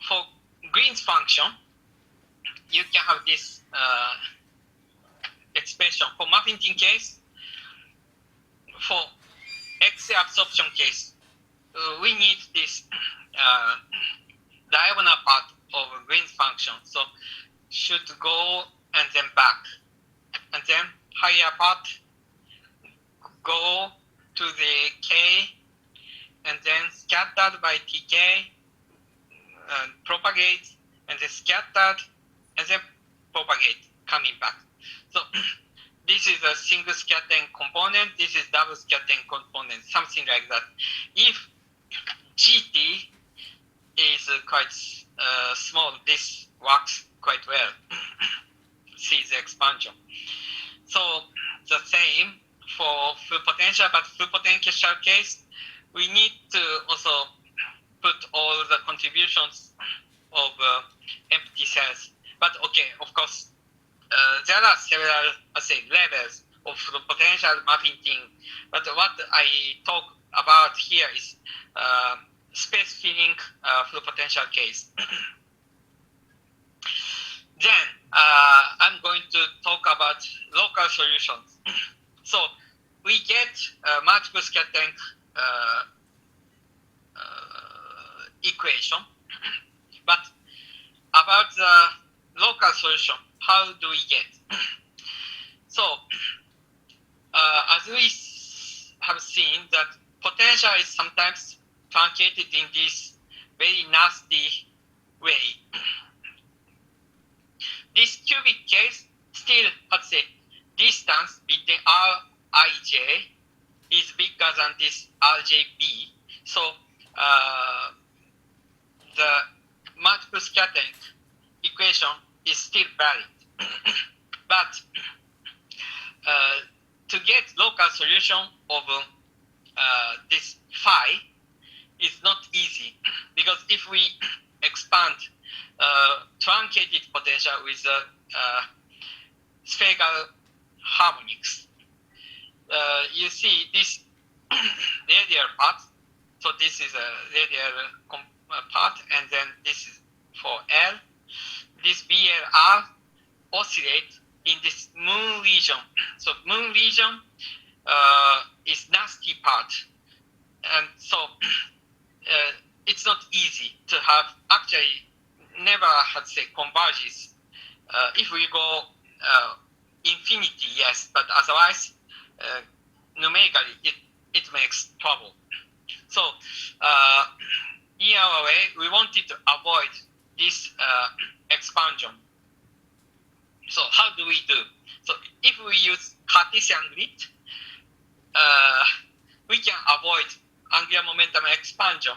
for Green's function, you can have this expression. For Muffington case, for X-ray absorption case, we need this diagonal part of Green's function. So should go and then back. And then higher part go to the K and then scattered by TK, propagate, and then scattered, and then propagate, coming back. So this is a single scattering component, this is double scattering component, something like that. If GT is quite small, this works quite well. See the expansion. So the same for full potential, but full potential case, we need to also put all the contributions of empty cells. But okay, of course, there are several, levels of full potential Muffington. But what I talk about here is space filling full potential case. Then I'm going to talk about local solutions. So we get multiple scattering equation, but about the local solution, how do we get? So as we have seen that potential is sometimes truncated in this very nasty way. This cubic case still has a distance between Rij is bigger than this Rjb. So the multiple scattering equation is still valid. But to get local solution of this phi is not easy, because if we expand truncated potential with spherical harmonics, you see this radial part. So this is a radial part, and then this is for L. This BLR oscillate in this moon region. So moon region is nasty part, and so it's not easy to have. Actually, never converges. If we go infinity, yes, but otherwise, numerically, it makes trouble. So in our way, we wanted to avoid this expansion. So how do we do? So if we use Cartesian grid, we can avoid angular momentum expansion,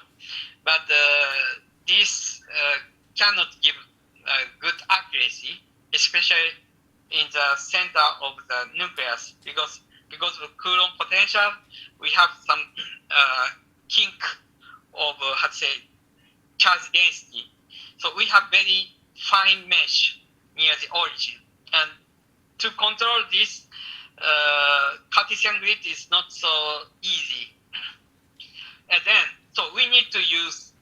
but this cannot give good accuracy, especially in the center of the nucleus, because of Coulomb potential, we have some kink of charge density. So we have very fine mesh near the origin, and to control this, Cartesian grid is not so easy. And then, so we need to use,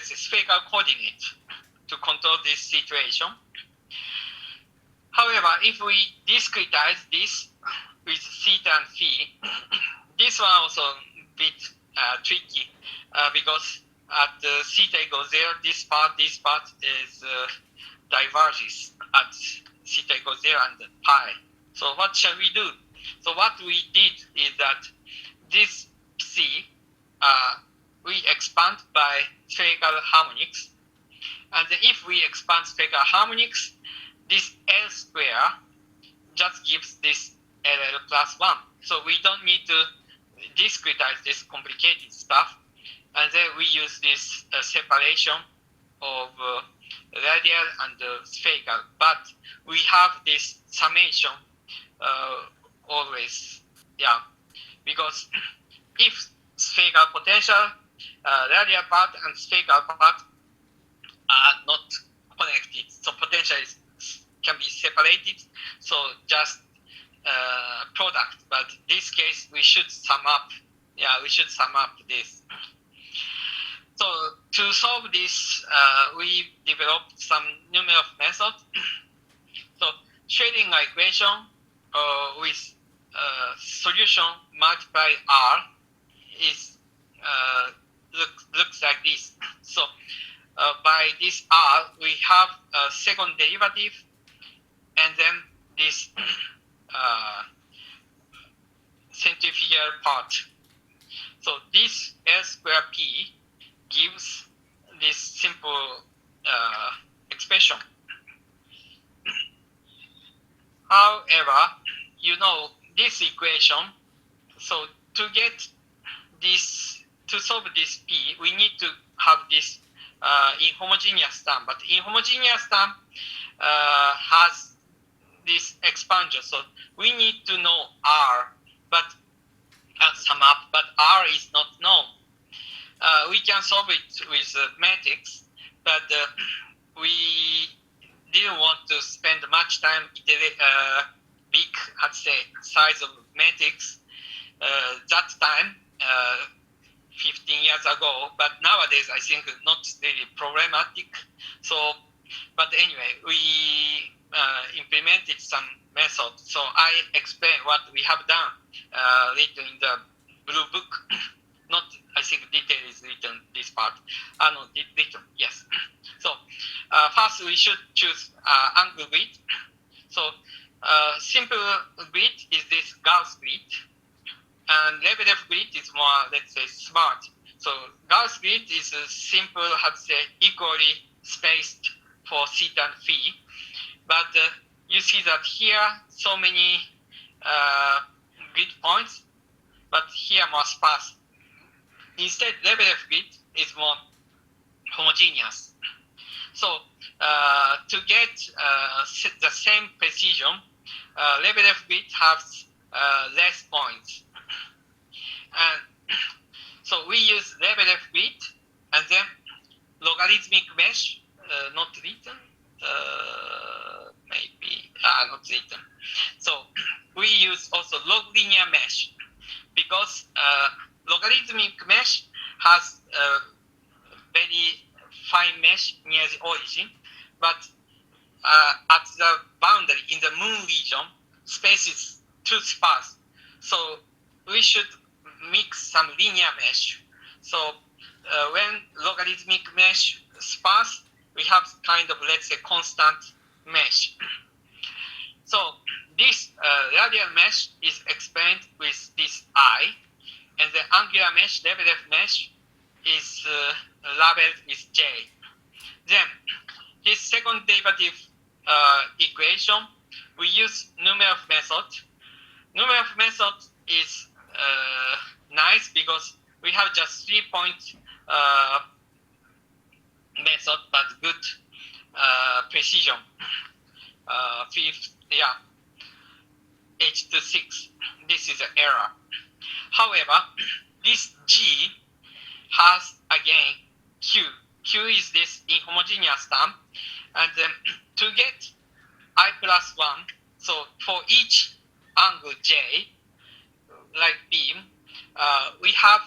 spherical coordinate to control this situation. However, if we discretize this with theta and phi, this one also a bit tricky, because at theta equals 0, this part is diverges at theta equals 0 and pi. So what shall we do? So what we did is that this C, we expand by spherical harmonics. And then if we expand spherical harmonics, this L square just gives this LL plus 1. So we don't need to discretize this complicated stuff. And then we use this separation of radial and spherical. But we have this summation always. Yeah. because if spherical potential, radial part and spherical part are not connected, so potential can be separated, so just product. But in this case, we should sum up. Yeah, we should sum up this. So to solve this, we developed some numerical method. So shading equation with solution multiply R is looks like this. So by this R, we have a second derivative, and then this centrifugal part. So this L square P gives this simple expression. However, you know this equation, so to get this, to solve this P, we need to have this inhomogeneous term, but inhomogeneous term has this expansion, so we need to know R, but sum up, but R is not known. We can solve it with matrix, but we didn't want to spend much time big, let's say, size of matrix that time, 15 years ago, but nowadays I think not really problematic. So, but anyway, we implemented some method. So I explain what we have done later in the blue book. Not, I think detail is written this part. No, written, yes. So first we should choose angle grid. So simple grid is this Gauss grid, and Lebedev grid is more, let's say, smart. So Gauss grid is a simple, let's say, equally spaced for theta and phi. But you see that here so many grid points, but here more sparse. Instead, Lebedev grid is more homogeneous. So to get the same precision, Lebedev grid has less points. And so we use Lebedev grid and then logarithmic mesh, not written, maybe, not written. So we use also log linear mesh because logarithmic mesh has a very fine mesh near the origin, but at the boundary in the moon region, space is too sparse. So we should mix some linear mesh. So when logarithmic mesh sparse, we have kind of, let's say, constant mesh. So this radial mesh is explained with this I, and the angular mesh, Lebedev mesh, is labeled with J. Then this second derivative equation, we use numerical method. Numerical method is nice because we have just 3-point method, but good precision. H to 6. This is an error. However, this G has again Q. Q is this inhomogeneous term, and to get I plus 1, so for each angle J, like beam, we have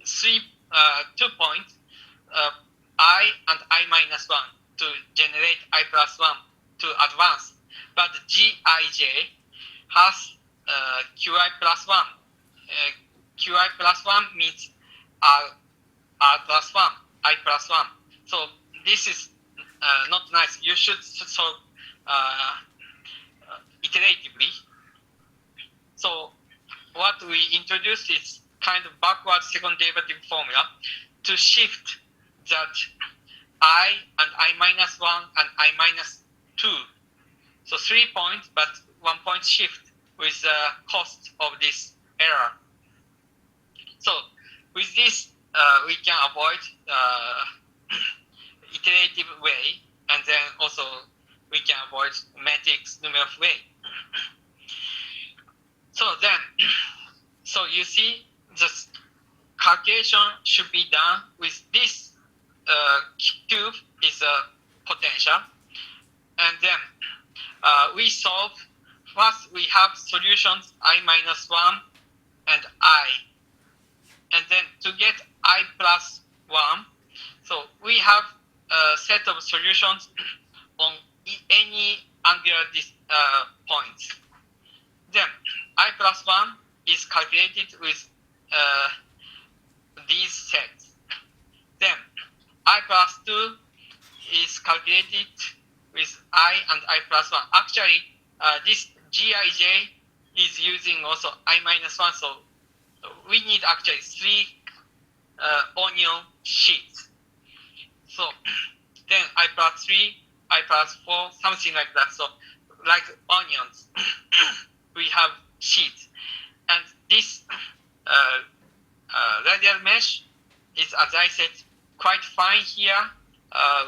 2 points, I and I minus 1 to generate I plus 1 to advance. But Gij has Qi plus 1. Qi plus 1 means R plus 1, I plus 1. So this is not nice. You should solve iteratively. So what we introduced is kind of backward second derivative formula to shift that I and I minus 1 and I minus 2. So 3 points, but 1 point shift with the cost of this error. So with this, we can avoid iterative way, and then also we can avoid matrix numerical way. So then, So you see the calculation should be done with this cube is a potential. And then we solve, first we have solutions I-1 and I. And then to get I+1, so we have a set of solutions on any angular points. Then I+1 is calculated with these sets. Then I+2 is calculated with I and I+1. Actually, this Gij is using also I-1, so we need actually 3 onion sheets. So then I+3, I+4, something like that. So like onions, we have sheets. And this radial mesh is, as I said, quite fine here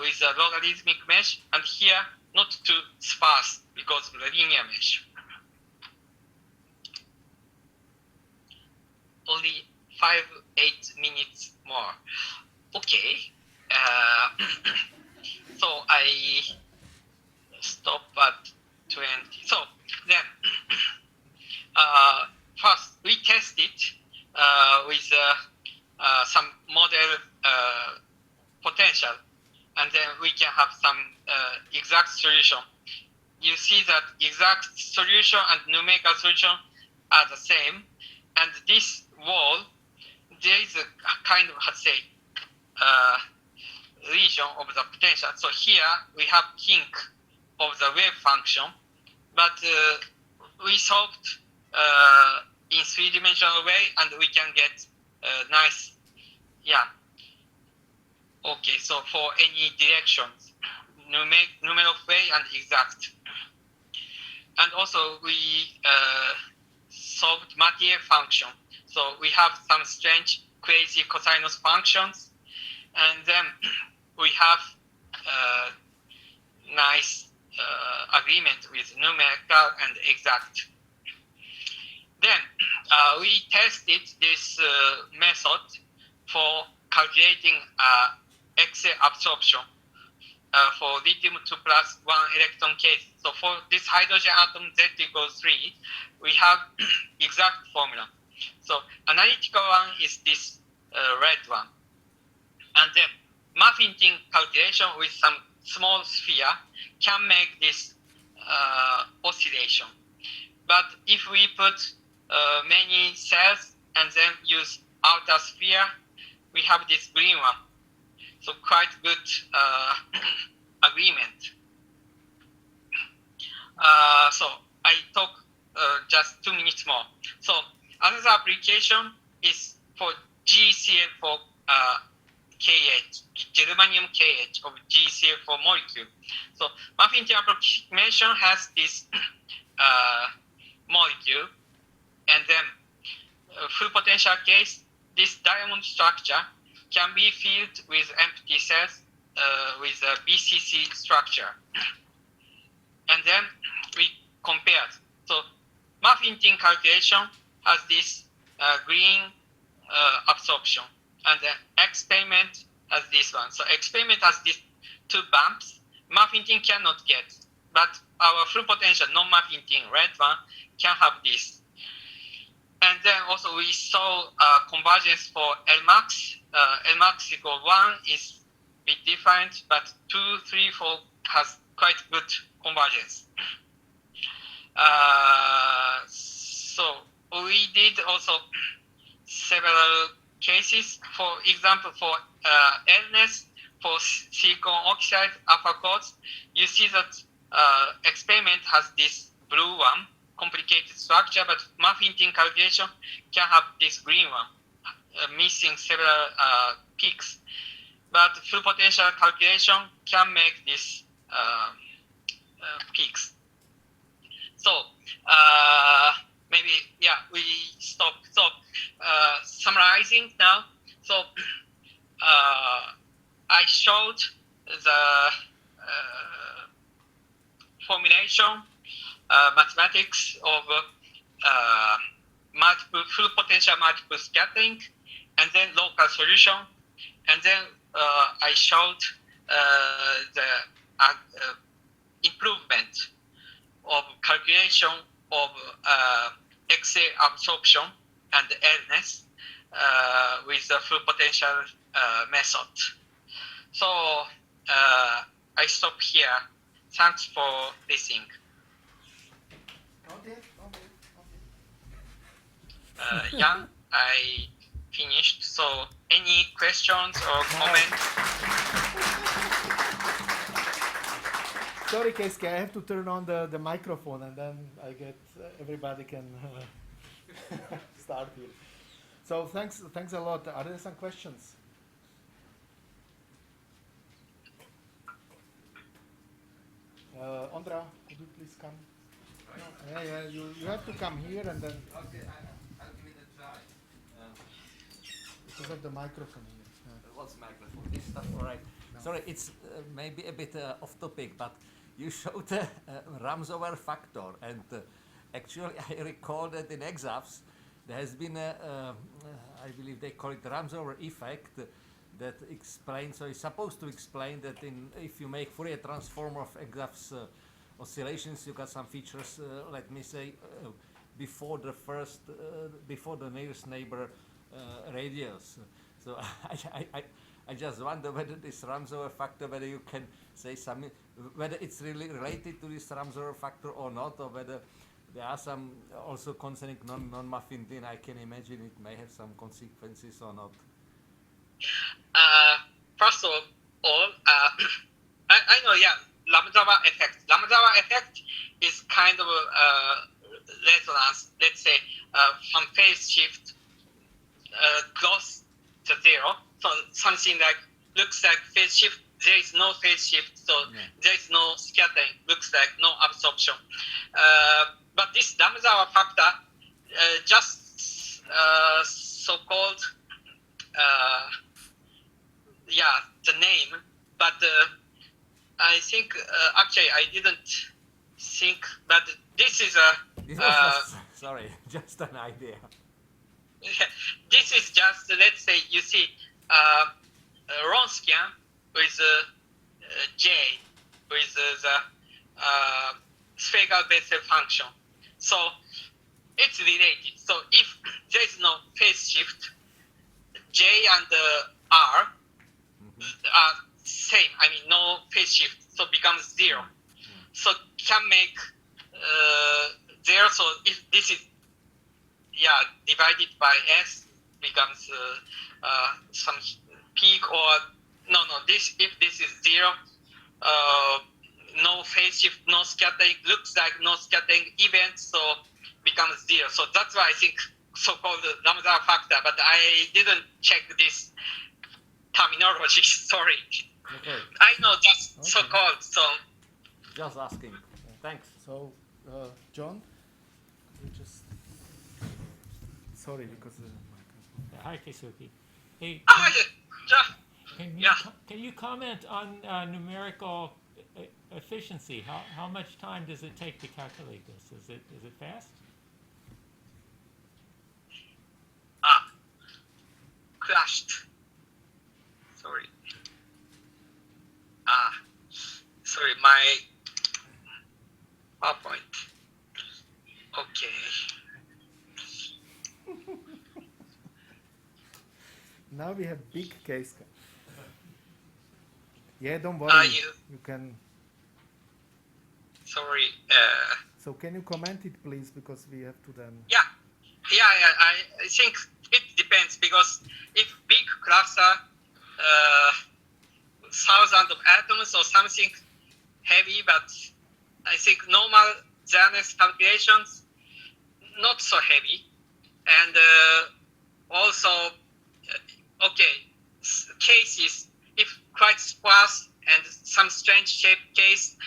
with a logarithmic mesh, and here not too sparse because of the linear mesh. Only 5-8 minutes more. Okay. So I stop at 20. So then, first we test it with some model potential, and then we can have some exact solution. You see that exact solution and numerical solution are the same, and this wall, there is a kind of, region of the potential. So here we have kink of the wave function, but we solved in 3-dimensional way, and we can get nice, okay, so for any directions, numerical way and exact. And also we solved Matier function. So we have some strange, crazy cosinus functions, and then we have nice agreement with numerical and exact. Then we tested this method for calculating X-ray absorption for lithium 2+1 electron case. So for this hydrogen atom Z equals 3, we have exact formula. So analytical one is this red one. And then Muffin-Tin calculation with some small sphere can make this oscillation. But if we put many cells and then use outer sphere, we have this green one. So quite good agreement. So I talk just 2 minutes more. So another application is for GCl4 KH, germanium KH of GCl4 molecule. So Muffin-Tin approximation has this molecule, and then full potential case, this diamond structure can be filled with empty cells with a BCC structure. And then we compared. So Muffin-Tin calculation has this green absorption, and the experiment has this one. So experiment has these 2 bumps. Muffin-Tin cannot get, but our full potential non-Muffin-Tin red one can have this. And then also we saw convergence for Lmax. Lmax equal 1 is a bit different, but 2, 3, 4 has quite good convergence. So we did also several cases. For example, for illness, for silicon oxide alpha quartz, you see that experiment has this blue one, complicated structure, but Muffin-Tin calculation can have this green one, missing several peaks. But full potential calculation can make this peaks. So maybe, we stop. So summarizing now. So I showed the formulation, mathematics of multiple full potential multiple scattering, and then local solution, and then I showed the improvement of calculation of X-ray absorption and L-ness with the full potential method. So I stop here. Thanks for listening. Okay. Jan, I finished. So any questions or comments? Sorry, Keisuke, I have to turn on the microphone, and then I get everybody can start here. So thanks a lot. Are there some questions? Ondra, could you please come? No. Yeah, you have to come here, and then Okay, I'll give it a try. because of the microphone here. What's microphone? This stuff, all right. No. Sorry, it's maybe a bit off topic, but you showed the Ramsauer factor, and actually I recall that in exams there has been I believe they call it Ramsauer effect, that explains, so it's supposed to explain that if you make Fourier transform of exams oscillations, you got some features, let me say, before the nearest neighbor radius. So I just wonder whether this Ramsauer factor, whether you can say something, whether it's really related to this Ramsauer factor or not, or whether there are some also concerning non-muffin thin. I can imagine it may have some consequences or not. First of all, I know, yeah, Ramsauer effect. Ramsauer effect is kind of resonance, let's say, from phase shift close to zero. So something like looks like phase shift, there is no phase shift, so there is no scattering, looks like no absorption. But this Ramsauer factor, just so-called, the name, but I think actually I didn't think, but this is This was just an idea. this is just, let's say, you see Wronskian with J with the spherical Bessel function. So it's related. So if there is no phase shift, J and R are same. I mean, no phase shift, so becomes zero. So can make zero. So if this is divided by S becomes some peak, or no. This if this is zero, no phase shift, no scattering. Looks like no scattering event, so becomes zero. So that's why I think so-called Ramsauer factor. But I didn't check this terminology. Sorry. Okay. I know just so-called. So Just asking. Thanks. So, John, you just sorry because Hi, Keisuke. Hey, can you comment on numerical efficiency? How much time does it take to calculate this? Is it fast? crashed. Sorry. Sorry, my PowerPoint. Okay. now we have big case. Yeah, don't worry. You can. Sorry. So can you comment it, please, because we have to then. Yeah. I think it depends, because if big cluster, thousands of atoms or something heavy, but I think normal Zernest calculations not so heavy, and also cases if quite sparse and some strange shaped case,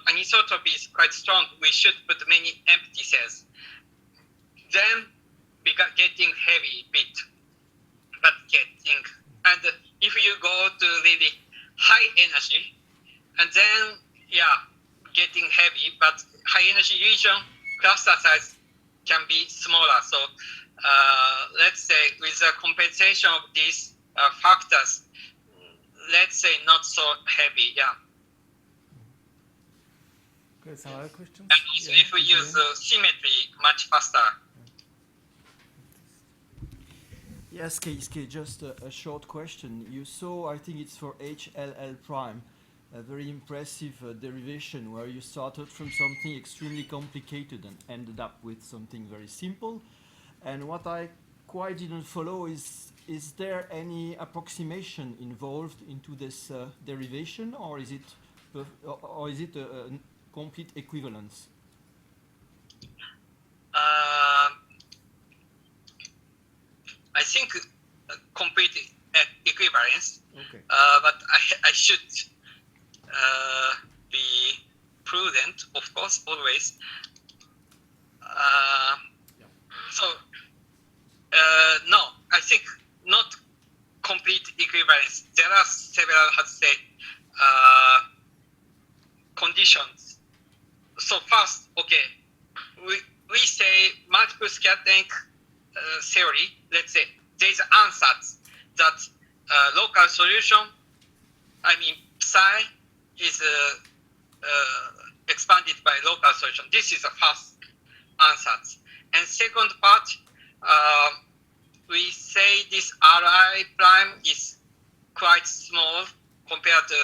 anisotropy is quite strong. We should put many empty cells. Then we got getting heavy bit, but getting, and if you go to really high energy, and then getting heavy, but high energy region cluster size can be smaller. So let's say with the compensation of these factors, let's say not so heavy, yeah. Okay, some other questions? And also if we use symmetry much faster. Yes, Keisuke, just a short question. You saw, I think it's for HLL prime, a very impressive derivation where you started from something extremely complicated and ended up with something very simple. And what I quite didn't follow is there any approximation involved into this derivation, or is it a complete equivalence? I think complete equivalence. Okay. But I should be prudent, of course, always. So no, I think not complete equivalence. There are several, how to say, conditions. So first, okay, we say multiple scattering theory. Let's say there is ansatz that local solution, I mean psi, is expanded by local solution. This is the first ansatz. And second part, we say this Ri prime is quite small compared to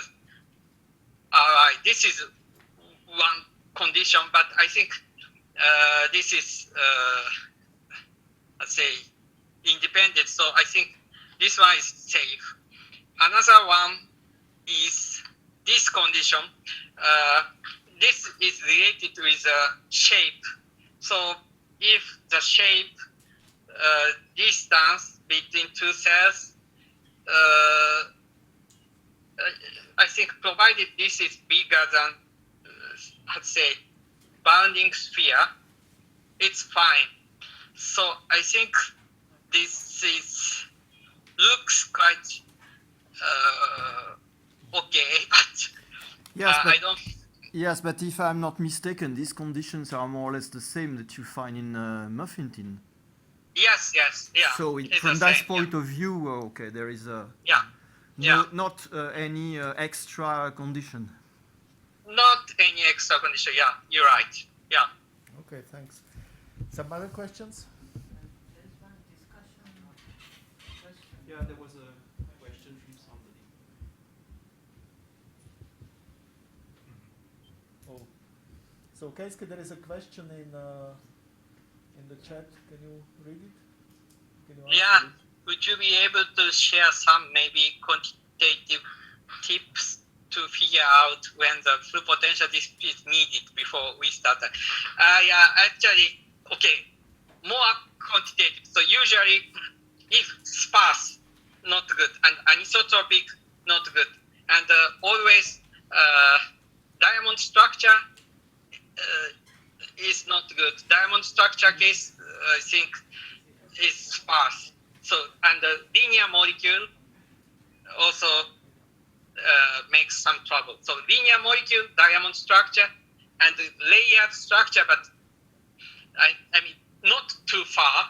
Ri. This is one condition, but I think this is, let's say, independent. So I think this one is safe. Another one is this condition. This is related with the shape. So if the shape distance between two cells, I think provided this is bigger than, let's say, bounding sphere, it's fine. So I think this looks quite okay, but, Yes, I don't. Yes, but if I'm not mistaken, these conditions are more or less the same that you find in muffin tin. Yes, yeah. So it's from the that same, point of view, okay, there is not any extra condition. Not any extra condition. Yeah, you're right. Yeah. Okay, thanks. Some other questions? There's one discussion question. Yeah, there was a question from somebody. Oh, so Keisuke, there is a question in the chat. Can you read it? Can you Yeah. answer it? Would you be able to share some maybe quantitative tips to figure out when the full potential density is needed before we start? Yeah, actually, okay, more quantitative. So usually, if sparse, not good, and anisotropic, not good, and always diamond structure is not good. Diamond structure case, I think, is sparse. So, and the linear molecule also makes some trouble. So linear molecule, diamond structure, and layered structure, but I mean, not too far,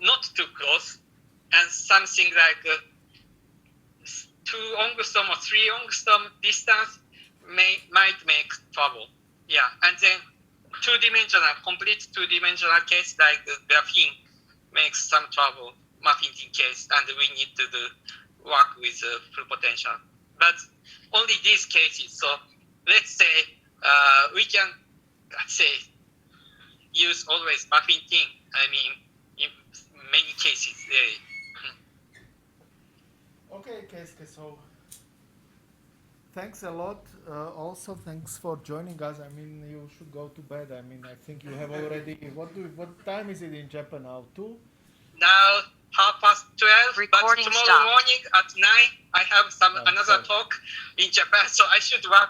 not too close, and something like 2 angstrom or 3 angstrom distance might make trouble. Yeah, and then complete two-dimensional case like graphene makes some trouble, muffin tin case, and we need to work with full potential. But only these cases. So let's say we can, let's say, use always muffin tin. I mean, in many cases. Okay, Keisuke, so thanks a lot. Also, thanks for joining us. I mean, you should go to bed. I mean, I think you have already. What time is it in Japan now? 2? Now 12:30. Recording but tomorrow stopped. morning at 9, I have another sorry. talk in Japan, so I should work